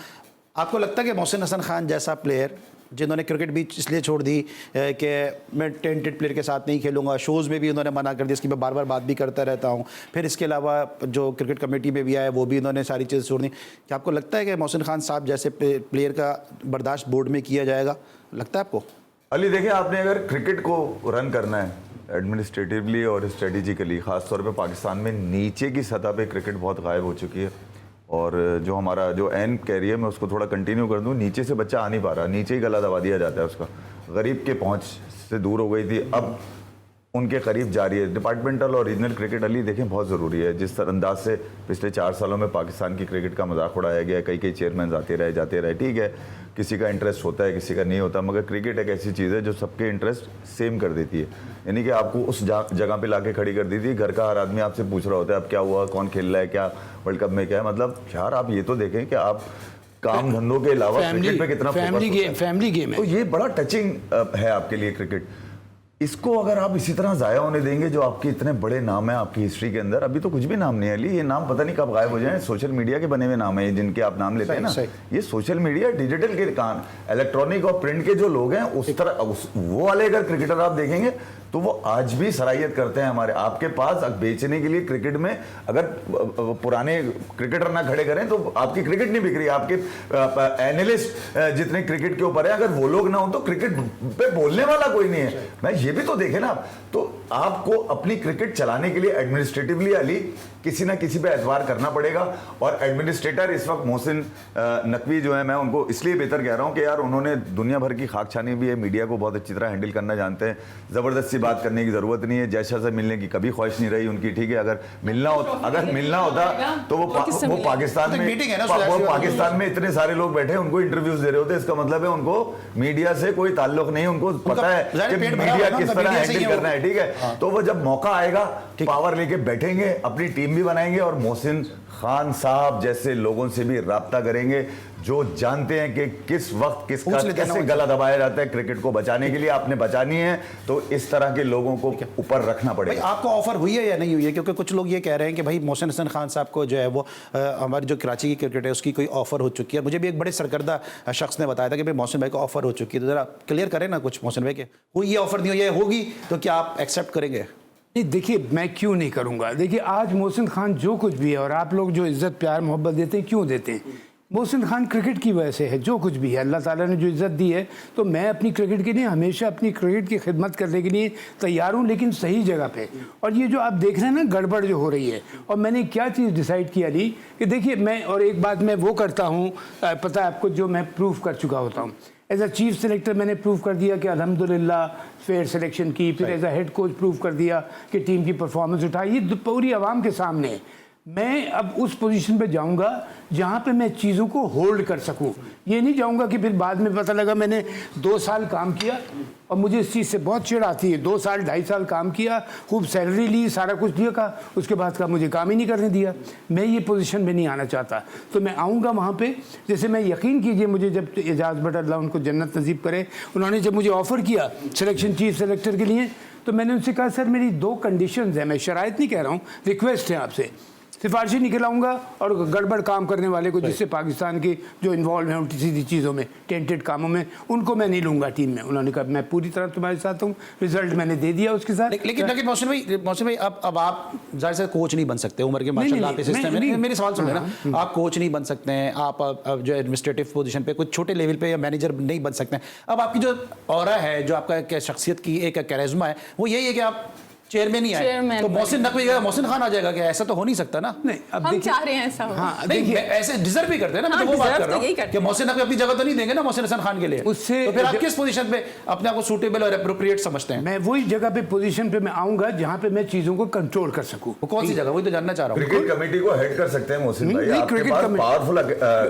आपको लगता है कि मोहसिन हसन खान जैसा प्लेयर जिन्होंने क्रिकेट भी इसलिए छोड़ दी कि मैं टेंटेड प्लेयर के साथ नहीं खेलूंगा, शोज़ में भी उन्होंने मना कर दिया, इसकी मैं बार बार बात भी करता रहता हूँ, फिर इसके अलावा जो क्रिकेट कमेटी में भी आए वो भी उन्होंने सारी चीज़ें छोड़ दी, क्या आपको लगता है कि मोहसिन खान साहब जैसे प्लेयर का बर्दाश्त बोर्ड में किया जाएगा? लगता है आपको? अली देखिए, आपने अगर क्रिकेट को रन करना है एडमिनिस्ट्रेटिवली और स्ट्रेटेजिकली, ख़ासतौर पे पाकिस्तान में नीचे की सतह पे क्रिकेट बहुत गायब हो चुकी है। और जो हमारा जो एंड कैरियर में उसको थोड़ा कंटिन्यू कर दूं, नीचे से बच्चा आ नहीं पा रहा, नीचे ही गला दबा दिया जाता है उसका, गरीब के पहुंच से दूर हो गई थी, अब उनके करीब जा रही है। डिपार्टमेंटल और रीजनल क्रिकेट अली देखें बहुत ज़रूरी है। जिस अंदाज से पिछले 4 सालों में पाकिस्तान की क्रिकेट का मजाक उड़ाया गया, कई चेयरमैन आते रहे जाते रहे, ठीक है किसी का इंटरेस्ट होता है किसी का नहीं होता, मगर क्रिकेट एक ऐसी चीज़ है जो सबके इंटरेस्ट सेम कर देती है। यानी कि आपको उस जगह पे लाके खड़ी कर दी थी, घर का हर आदमी आपसे पूछ रहा होता है अब क्या हुआ, कौन खेल रहा है, क्या वर्ल्ड कप में क्या है। मतलब यार आप ये तो देखें कि आप काम धंधों के अलावा क्रिकेट पे कितना फैमिली गेम है। तो ये बड़ा टचिंग है आपके लिए क्रिकेट। इसको अगर आप इसी तरह ज़ाया होने देंगे, जो आपके इतने बड़े नाम है आपकी हिस्ट्री के अंदर, अभी तो कुछ भी नाम नहीं है अली, ये नाम पता नहीं कब गायब हो जाए। सोशल मीडिया के बने हुए नाम है जिनके आप नाम लेते हैं ना, ये सोशल मीडिया डिजिटल के कान, इलेक्ट्रॉनिक और प्रिंट के जो लोग हैं उस तरह वो वाले अगर क्रिकेटर आप देखेंगे तो वो आज भी सराहियत करते हैं हमारे। आपके पास बेचने के लिए क्रिकेट में अगर पुराने क्रिकेटर ना खड़े करें तो आपकी क्रिकेट नहीं बिक रही। आपके एनालिस्ट जितने क्रिकेट के ऊपर है, अगर वो लोग ना हो तो क्रिकेट पे बोलने वाला कोई नहीं है। मैं ये भी तो देखे ना, तो आपको अपनी क्रिकेट चलाने के लिए एडमिनिस्ट्रेटिवली अली किसी ना किसी पे एतबार करना पड़ेगा। और एडमिनिस्ट्रेटर इस वक्त मोहसिन नकवी जो है, मैं उनको इसलिए बेहतर कह रहा हूं कि यार उन्होंने दुनिया भर की खाक छानी भी है, मीडिया को बहुत अच्छी तरह हैंडल करना जानते हैं, ज़बरदस्ती बात करने की ज़रूरत नहीं है। जयशा से मिलने की कभी ख्वाहिश नहीं रही उनकी, ठीक है। अगर मिलना होता तो वो पाकिस्तान में इतने सारे लोग बैठे उनको इंटरव्यूज दे रहे होते। इसका मतलब है उनको मीडिया से कोई ताल्लुक नहीं, उनको पता है कि मीडिया किस तरह हैंडल करना है, ठीक है। तो वो जब मौका आएगा पावर लेके बैठेंगे, अपनी टीम भी बनाएंगे और मोहसिन खान साहब जैसे लोगों से भी राब्ता करेंगे जो जानते हैं कि किस वक्त किसका कैसे गला दबाया जाता है। क्रिकेट को बचाने के लिए आपने बचानी है तो इस तरह के लोगों को ऊपर रखना पड़ेगा। आपको ऑफर हुई है या नहीं हुई है? क्योंकि कुछ लोग ये कह रहे हैं कि भाई मोहसिन हसन खान साहब को जो है वो हमारी जो कराची की क्रिकेट है उसकी कोई ऑफर हो चुकी है। मुझे भी एक बड़े सरकर्दा शख्स ने बताया था कि भाई मोहसिन भाई को ऑफर हो चुकी है। तो जरा क्लियर करें ना कुछ मोहसिन भाई के, हुई ये ऑफर नहीं हुई है, होगी तो क्या आप एक्सेप्ट करेंगे? नहीं, देखिए मैं क्यों नहीं करूंगा। देखिए आज मोहसिन खान जो कुछ भी है और आप लोग जो इज्जत प्यार मोहब्बत देते हैं, क्यों देते हैं? मोहसिन खान क्रिकेट की वजह से है। जो कुछ भी है अल्लाह ताला ने जो इज़्ज़त दी है, तो मैं अपनी क्रिकेट के लिए हमेशा अपनी क्रिकेट की खिदमत करने के लिए तैयार हूँ, लेकिन सही जगह पे। और ये जो आप देख रहे हैं ना गड़बड़ जो हो रही है, और मैंने क्या चीज़ डिसाइड किया ली कि देखिए मैं, और एक बात मैं वो करता हूँ, पता है आपको, जो मैं प्रूव कर चुका होता हूँ। एज अ चीफ सेलेक्टर मैंने प्रूव कर दिया कि अल्हम्दुलिल्लाह फेयर सिलेक्शन की, फिर as a head coach prove कर दिया कि टीम की परफॉर्मेंस उठाई। ये पूरी आवाम के सामने है। मैं अब उस पोजीशन पे जाऊंगा जहां पे मैं चीज़ों को होल्ड कर सकूं। ये नहीं जाऊंगा कि फिर बाद में पता लगा मैंने 2 साल काम किया और मुझे इस चीज़ से बहुत चिढ़ आती है। 2 साल 2.5 साल काम किया, खूब सैलरी ली, सारा कुछ दिया, का उसके बाद का मुझे काम ही नहीं करने दिया। मैं ये पोजीशन में नहीं आना चाहता। तो मैं आऊँगा वहाँ पे, जैसे मैं यकीन कीजिए मुझे जब एजाज भट्ट अल्लाह उनको जन्नत नसीब करे, उन्होंने जब मुझे ऑफ़र किया सिलेक्शन चीफ सेलेक्टर के लिए, तो मैंने उनसे कहा सर मेरी 2 कंडीशंस हैं। मैं शराइत नहीं कह रहा हूँ, रिक्वेस्ट है आपसे। सिफारिशी निकलाऊंगा और गड़बड़ काम करने वाले को, जिससे पाकिस्तान की जो इन्वॉल्व हैं उल्टी सीधी चीज़ों में, टेंटेड कामों में, उनको मैं नहीं लूँगा टीम में। उन्होंने कहा मैं पूरी तरह तुम्हारे साथ हूँ। रिजल्ट मैंने दे दिया उसके साथ। लेकिन मोहसिन भाई अब आप जाहिर से कोच नहीं बन सकते, उम्र के माशाल्लाह के सिस्टम में। मेरे सवाल सुनिए ना, आप कोच नहीं बन सकते हैं, आप जो एडमिनिस्ट्रेटिव पोजीशन पे कुछ छोटे लेवल पे या मैनेजर नहीं बन सकते हैं। अब आपकी जो ऑरा है, जो आपका शख्सियत की एक कैरिज्मा है, वो यही है कि आप चेयरमैन ही है, तो मोहसिन नकवी मोहसिन खान आ जाएगा क्या? ऐसा तो हो नहीं सकता ना। नहीं, अब हम चाह रहे हैं ऐसा हो। हाँ, देखिए ऐसे डिजर्व भी करते हैं ना। मैं तो वो बात कर रहा हूँ कि मोहसिन नकवी अपनी जगह तो नहीं देंगे ना मोहसिन हसन खान के लिए। उससे तो फिर आप किस पोजीशन पे अपने आप को सूटेबल और एप्रोप्रिएट समझते हैं? मैं वही जगह पे पोजीशन पे मैं आऊँगा जहाँ पे मैं चीज़ों को कंट्रोल कर सकूँ। वो कौन सी जगह, वही तो जानना चाह रहा हूँ। क्रिकेट कमेटी को हेड कर सकते हैं मोहसिन भाई, आपके पास पावरफुल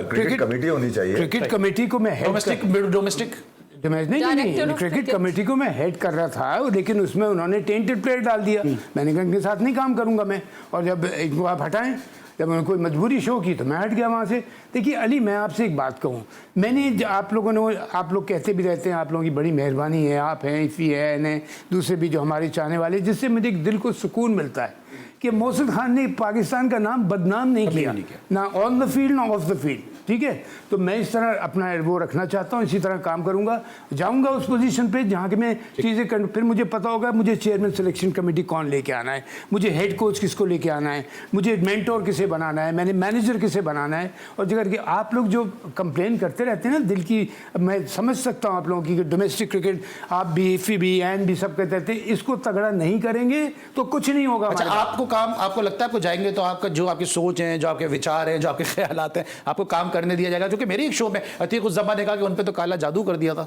क्रिकेट कमेटी होनी चाहिए। क्रिकेट कमेटी को मैं डोमेस्टिक नहीं, क्रिकेट कमेटी को मैं हेड कर रहा था, लेकिन उसमें उन्होंने टेंटेड प्लेयर डाल दिया। मैंने कहा इनके साथ नहीं काम करूंगा मैं, और जब इनको आप हटाएं, जब उन्होंने कोई मजबूरी शो की तो मैं हट गया वहाँ से। देखिए अली, मैं आपसे एक बात कहूँ, मैंने आप लोगों ने, आप लोग कहते भी रहते हैं आप लोगों की बड़ी मेहरबानी है, आप हैं, इफ़ी है, ने दूसरे भी जो हमारे चाहने वाले, जिससे मुझे एक दिल को सुकून मिलता है कि मोहसिन खान ने पाकिस्तान का नाम बदनाम नहीं किया, ना ऑन द फील्ड ना ऑफ द फील्ड। ठीक है, तो मैं इस तरह अपना वो रखना चाहता हूँ, इसी तरह काम करूँगा। जाऊँगा उस पोजीशन पे जहाँ के मैं चीज़ें कर, फिर मुझे पता होगा मुझे चेयरमैन सिलेक्शन कमेटी कौन लेके आना है, मुझे हेड कोच किसको लेके आना है, मुझे मेंटोर किसे बनाना है, मैंने मैनेजर किसे बनाना है। और जगह कि आप लोग जो कंप्लेन करते रहते हैं ना दिल की, मैं समझ सकता हूँ आप लोगों की, डोमेस्टिक क्रिकेट आप भी, इफ़ी भी, एन भी सब कहते रहते हैं, इसको तगड़ा नहीं करेंगे तो कुछ नहीं होगा। अच्छा, आपको काम, आपको लगता है आपको जाएंगे तो आपका जो आपकी सोच है, जो आपके विचार हैं, जो आपके ख्यालात हैं, आपको काम करने दिया जाएगा? क्योंकि मेरे एक शो में अतीक उज़्ज़मा ने कहा कि उन पे तो काला जादू कर दिया था।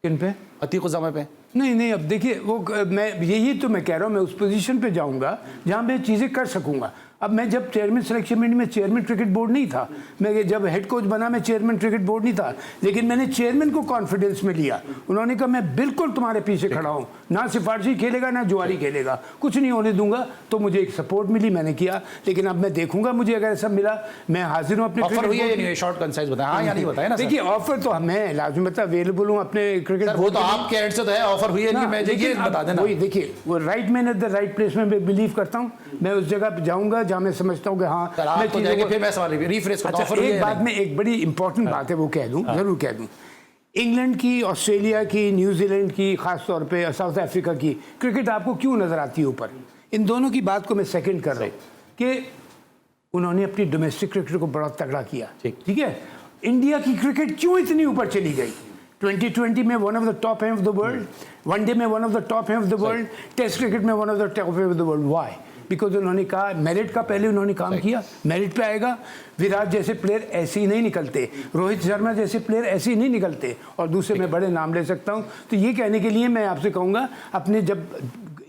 किन पे? अतीक उज़्ज़मा पे। नहीं, अब देखिए वो मैं यही तो मैं कह रहा हूँ, मैं उस पोजीशन पे जाऊँगा जहाँ मैं चीज़ें कर सकूँगा। अब मैं जब चेयरमैन सिलेक्शन कमेटी में चेयरमैन क्रिकेट बोर्ड नहीं था, मैं जब हेड कोच बना मैं चेयरमैन क्रिकेट बोर्ड नहीं था, लेकिन मैंने चेयरमैन को कॉन्फिडेंस में लिया। उन्होंने कहा मैं बिल्कुल तुम्हारे पीछे खड़ा हूँ, ना सिफारशी खेलेगा ना जुआरी खेलेगा, कुछ नहीं होने दूंगा। तो मुझे एक सपोर्ट मिली, मैंने किया। लेकिन अब मैं देखूंगा मुझे अगर ऐसा मिला, मैं हाजिर हूँ अपने। ऑफर हुई है या नहीं? शॉर्ट कंसाइज बताएं, हाँ या नहीं बताएं ना। देखिए ऑफर तो मैं लाजमी बता अवेलेबल हूँ अपने क्रिकेट, वो तो आपके एंड से तो है, ऑफर हुई है नहीं, मैं ये बता देना। वही देखिए, वो right man at the right place में मैं बिलीव करता हूँ। मैं उस जगह पे जाऊंगा जहाँ मैं समझता हूँ कि हाँ मैं तो जाएंगे। फिर मैं सवाल रिफ्रेश करता हूं। एक बात में एक बड़ी इंपॉर्टेंट बात है वो कह दूं, जरूर कह दूं। इंग्लैंड की, ऑस्ट्रेलिया की, न्यूजीलैंड की, ख़ास तौर पे साउथ अफ्रीका की क्रिकेट आपको क्यों नज़र आती है ऊपर? इन दोनों की बात को मैं सेकंड कर रहा हूँ कि उन्होंने अपनी डोमेस्टिक क्रिकेट को बड़ा तगड़ा किया। ठीक है, इंडिया की क्रिकेट क्यों इतनी ऊपर चली गई? 2020 में वन ऑफ द टॉप है ऑफ द वर्ल्ड, वनडे में वन ऑफ द टॉप है of the world, test cricket में वन ऑफ द टॉप है of the world. Why? Because उन्होंने कहा मेरिट का पहले उन्होंने काम किया, मेरिट पे आएगा। विराट जैसे प्लेयर ऐसे ही नहीं निकलते, रोहित शर्मा जैसे प्लेयर ऐसे ही नहीं निकलते, और दूसरे मैं बड़े नाम ले सकता हूँ। तो ये कहने के लिए मैं आपसे कहूँगा, अपने जब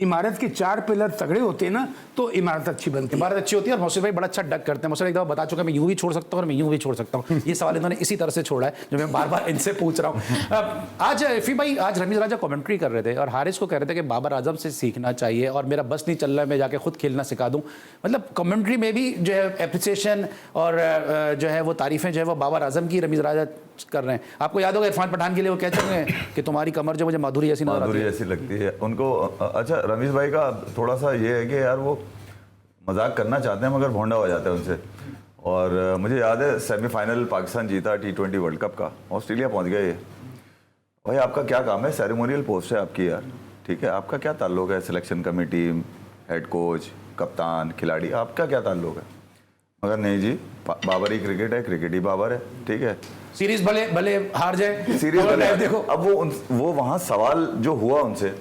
इमारत के 4 पिलर तगड़े होते हैं ना, तो इमारत अच्छी बनती है। इमारत अच्छी होती है। और मोहसिन भाई बड़ा अच्छा डक करते हैं। मोहसिन एक दफा बता चुका, मैं यूं भी छोड़ सकता हूं और मैं यूं भी छोड़ सकता हूं। ये सवाल इन्होंने इसी तरह से छोड़ा है जो मैं बार बार इनसे पूछ रहा हूं। आज इफी भाई, आज रमीज राजा कमेंट्री कर रहे थे और हारिस को कह रहे थे कि बाबर आजम से सीखना चाहिए और मेरा बस नहीं चल रहा है, मैं जाके खुद खेलना सिखा दूं। मतलब कमेंट्री में भी जो है एप्रिसिएशन और जो है वो तारीफें जो है वो बाबर आजम की रमीज राजा कर रहे हैं। आपको याद होगा इरफान पठान के लिए वो कहते हैं कि तुम्हारी कमर जो मुझे माधुरी जैसी नजर आती माधुरी है। ऐसी लगती है उनको। अच्छा, रमीज भाई का थोड़ा सा ये है कि यार वो मजाक करना चाहते हैं मगर भोंडा हो जाता है उनसे। और मुझे याद है सेमीफाइनल पाकिस्तान जीता T20 वर्ल्ड कप का, ऑस्ट्रेलिया पहुंच गए। भाई आपका क्या काम है? सेरेमोनियल पोस्ट है आपकी यार, ठीक है। आपका क्या ताल्लुक है सिलेक्शन कमेटी, हेड कोच, कप्तान, खिलाड़ी, आपका क्या ताल्लुक है? मगर नहीं जी, बाबर ही क्रिकेट है, क्रिकेट ही बाबर है, ठीक है। सीरीज भले भले हार जाए, सीरीज भले देखो। अब वो वहां सवाल जो हुआ उनसे,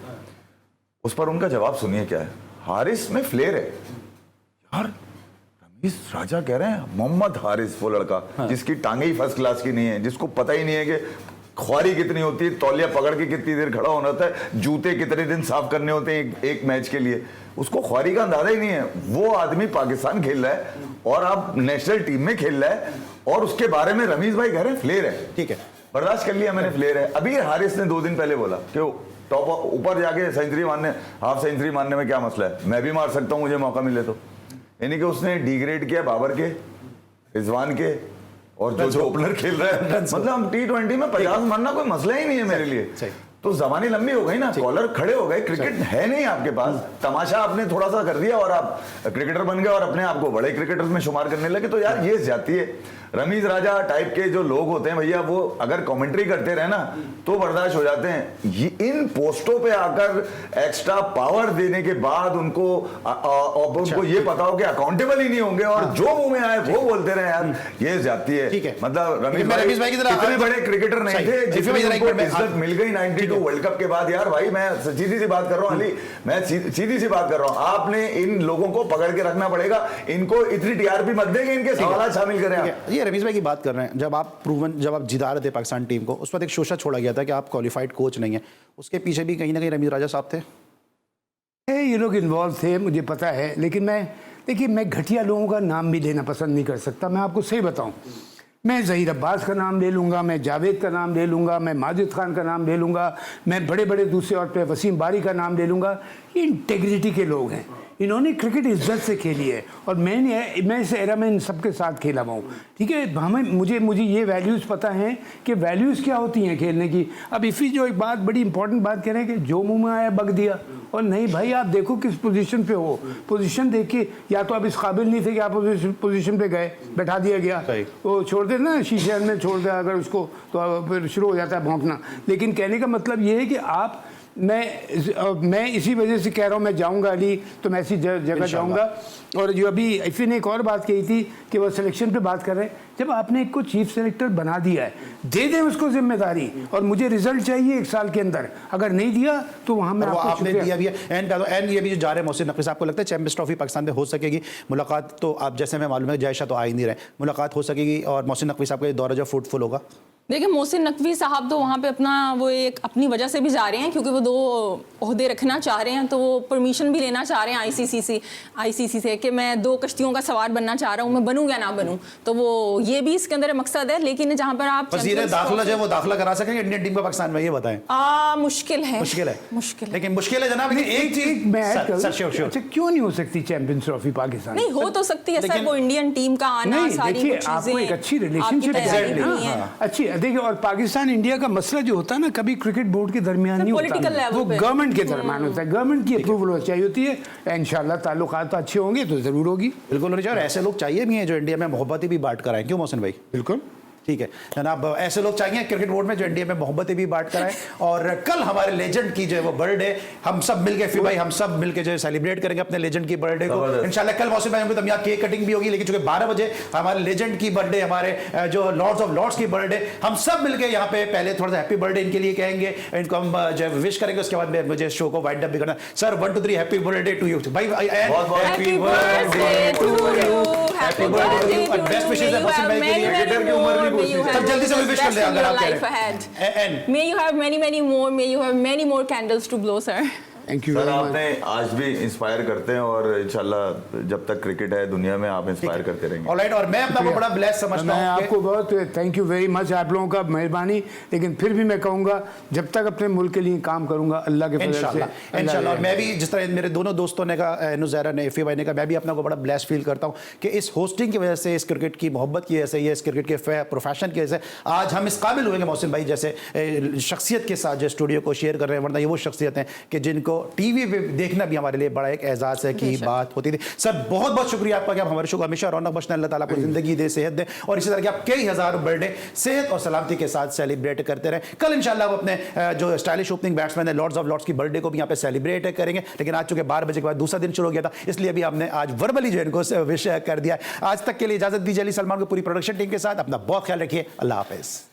उस पर उनका जवाब सुनिए क्या है। हारिस में फ्लेयर है यार, रमीज राजा कह रहे हैं मोहम्मद हारिस, वो लड़का जिसकी टांगे ही फर्स्ट क्लास की नहीं है, जिसको पता ही नहीं है कि ख्वारी कितनी होती है, तौलिया पकड़ के कितनी देर खड़ा होना होता है, जूते कितने दिन साफ करने होते हैं एक मैच के लिए, उसको ख्वारी का अंदाजा ही नहीं है। वो आदमी पाकिस्तान खेल रहा है और आप नेशनल टीम में खेल रहा है, और उसके बारे में रमीज भाई कह रहे हैं फ्लेयर है। ठीक है, बर्दाश्त कर लिया मैंने, फ्लेयर है। अभी हारिस ने 2 दिन पहले बोला कि टॉप ऊपर जाके सेंचुरी मारने, हाफ सेंचुरी मारने में क्या मसला है, मैं भी मार सकता हूं मुझे मौका मिले तो। यानी कि उसने डिग्रेड किया बाबर के, रिजवान के, और जो ओपनर खेल रहा है। मतलब हम T20 में 50 मारना कोई मसला ही नहीं है मेरे लिए। तो जमानी लंबी हो गई ना, कॉलर खड़े हो गए, क्रिकेट है नहीं आपके पास, तमाशा आपने थोड़ा सा कर दिया और आप क्रिकेटर बन गए और अपने आप को बड़े क्रिकेटर्स में शुमार करने लगे। तो यार ये जाती है। रमीज राजा टाइप के जो लोग होते हैं भैया, वो अगर कमेंट्री करते रहे ना तो बर्दाश्त हो जाते हैं। इन पोस्टों पे आकर एक्स्ट्रा पावर देने के बाद उनको उनको ये पता हो कि अकाउंटेबल ही नहीं होंगे और जो मुंह में आए वो बोलते रहे, यार ये जाती है। ठीक है, मतलब रमीज भाई की तरह इतने बड़े क्रिकेटर नहीं थे जितनी उनको इज्जत मिल गई 92 वर्ल्ड कप के बाद। यार भाई मैं सीधी सी बात कर रहा हूँ अली, मैं सीधी सी बात कर रहा हूँ, आपने इन लोगों को पकड़ के रखना पड़ेगा। इनको इतनी टीआरपी मत देंगे, इनके सवाल शामिल करें आप। ये रमीज भाई की बात कर रहे हैं, जब आप जिता रहे थे पाकिस्तान टीम को, उस पर एक शोशा छोड़ा गया था कि आप क्वालिफाइड कोच नहीं है, उसके पीछे भी कहीं ना कहीं रमीज राजा साहब थे। ये लोग इन्वॉल्व थे, मुझे पता है, लेकिन देखिए मैं घटिया लोगों का नाम भी लेना पसंद नहीं कर सकता। मैं आपको सही बताऊं, मैं ज़हीर अब्बास का नाम ले लूँगा, मैं जावेद का नाम ले लूँगा, मैं माजिद खान का नाम ले लूँगा, मैं बड़े बड़े दूसरे और पे वसीम बारी का नाम ले लूँगा। ये इंटेग्रिटी के लोग हैं, इन्होंने क्रिकेट इज्जत से खेली है और मैं इस एरा में इन सबके साथ खेला हुआ हूँ। ठीक है, मुझे ये वैल्यूज़ पता हैं कि वैल्यूज़ क्या होती हैं खेलने की। अब इफ़ी जो एक बात बड़ी इंपॉर्टेंट बात कह रहे हैं कि जो मुंह में आया बक दिया, और नहीं भाई आप देखो किस पोजीशन पे हो, पोजीशन देखिए। या तो आप इस काबिल नहीं थे कि आप उस पोजीशन पे गए, बैठा दिया गया, वो छोड़ दे ना, शीशे में छोड़ दे अगर उसको, तो फिर शुरू हो जाता है भौंकना। लेकिन कहने का मतलब ये है कि आप मैं इसी वजह से कह रहा हूँ मैं जाऊँगा अली, तो मैं ऐसी जगह जाऊँगा। और जो अभी इफ़ी ने एक और बात कही थी कि वो सिलेक्शन पे बात कर रहे हैं, जब आपने एक को चीफ सेलेक्टर बना दिया है, दे दें उसको जिम्मेदारी, और मुझे रिजल्ट चाहिए 1 साल के अंदर। अगर नहीं दिया तो वहाँ में आपने दिया भी है। एंड ये भी जो जा रहे हैं मोहसिन नकवी साहब को लगता है चैंपियंस ट्रॉफी पाकिस्तान में हो सकेगी मुलाकात? तो आप जैसे मैं मालूम है जयशाह तो आ ही नहीं रहे, मुलाकात हो सकेगी और मोहसिन नकवी साहब का ये दौरा जो फ्रूटफुल होगा? देखिए मोहसिन नकवी साहब तो वहाँ पे वो एक अपनी वजह से भी जा रहे हैं, क्योंकि वो 2 ओहदे रखना चाह रहे हैं, तो वो परमिशन भी लेना चाह रहे हैं आईसीसी से कि मैं 2 कश्तियों का सवार बनना चाह रहा हूँ, मैं बनूँ या ना बनूँ। तो वो ये भी इसके अंदर मकसद है। लेकिन जहाँ पर आप दाखिला जो वो दाखिला करा सकेंगे इंडियन टीम का पाकिस्तान में, ये बताएं। मुश्किल है लेकिन मुश्किल है जनाब। एक चीज मैं अच्छा क्यों नहीं हो सकती चैंपियंस ट्रॉफी पाकिस्तान? नहीं हो तो सकती है सर, वो इंडियन टीम का आना, सारी आपको एक अच्छी रिलेशनशिप अच्छी देखिए। और पाकिस्तान इंडिया का मसला जो होता है ना, कभी क्रिकेट बोर्ड के दरमियान नहीं होता, वो गवर्नमेंट के दरमियान होता है, गवर्नमेंट की अप्रूवल चाहिए होती है। इंशाल्लाह ताल्लुकात अच्छे होंगे तो जरूर होगी। बिल्कुल होनी चाहिए, और ऐसे लोग चाहिए भी हैं जो इंडिया में मोहब्बतें भी बांट कर आए। क्यों मोहसिन भाई? बिल्कुल ठीक है जनाब, ऐसे लोग चाहिए क्रिकेट बोर्ड में जो इंडिया में मोहब्बतें भी बांट कर आए। और कल हमारे लेजेंड की जो है वो बर्थडे, हम सब मिलके फिर भाई हम सब मिलके जो है सेलिब्रेट करेंगे अपने लेजेंड की बर्थडे को इंशाल्लाह। कल मौसम भाई होंगे तो यहाँ केक कटिंग भी होगी, लेकिन चूंकि 12 बजे हमारे लेजेंड की बर्थडे, हमारे जो लॉर्ड्स ऑफ लॉर्ड्स की बर्थडे, हम सब मिलके यहाँ पे पहले थोड़ा सा हैप्पी बर्थडे इनके लिए कहेंगे, इनको हम जो विश करेंगे, उसके बाद में मुझे शो को वाइंड अप भी करना। Sir 1 2 3 happy birthday to you भाई, happy birthday to you, happy birthday और बेस्ट विशेस है मौसम भाई के लिए। क्रिकेटर की उम्र नहीं पूछनी सर जल्दी से विश कर ले अगर आप कह रहे हैं। And may you have many more candles to blow, sir. Thank you sir very much. आपने आज भी इंस्पायर करते हैं और इंशाल्लाह जब तक क्रिकेट है दुनिया में आप इंस्पायर करते रहेंगे। ऑलराइट, और मैं अपना को बड़ा ब्लेस समझता मैं हूं आपको बहुत थैंक यू वेरी मच, आप लोगों का मेहरबानी। लेकिन फिर भी मैं कहूँगा जब तक अपने मुल्क के लिए काम करूँगा अल्लाह के फजल से इंशाल्लाह। और मैं भी जिस तरह मेरे दोनों दोस्तों ने कहा, नुज़ैरा ने, इफ़ी भाई ने कहा, मैं भी अपना को बड़ा ब्लेस फील करता हूँ कि इस होस्टिंग की वजह से, इस क्रिकेट की मोहब्बत की वजह से, इस क्रिकेट के प्रोफेशन की वजह से आज हम इस काबिल हुए मोहसिन भाई जैसे शख्सियत के साथ जो स्टूडियो को शेयर कर रहे हैं। वरना ये वो शख्सियत हैं कि जिनको टीवी पे देखना भी हमारे लिए बड़ा एक एजाज़ है की बात होती थी। सर बहुत बहुत शुक्रिया आपका कि आप हमारे शो को हमेशा रौनक बख्शें, अल्लाह ताला आपको ज़िंदगी दे, सेहत दे, और इसी तरह के आप कई हज़ार बर्थडे सेहत और सलामती के साथ सेलिब्रेट करते रहे। कल इंशाल्लाह वो अपने जो स्टाइलिश ओपनिंग बैट्समैन है लॉर्ड्स ऑफ लॉर्ड्स की बर्थडे को भी यहाँ पे सेलिब्रेट करेंगे। लेकिन आज चूंकि 12 बजे के बाद दूसरा दिन शुरू हो गया था, इसलिए अभी हमने आज वर्बली जो इनको विश कर दिया। आज तक के लिए इजाज़त दीजिए अली सलमान को पूरी प्रोडक्शन टीम के साथ। अपना बहुत ख्याल रखिए, अल्लाह हाफिज़।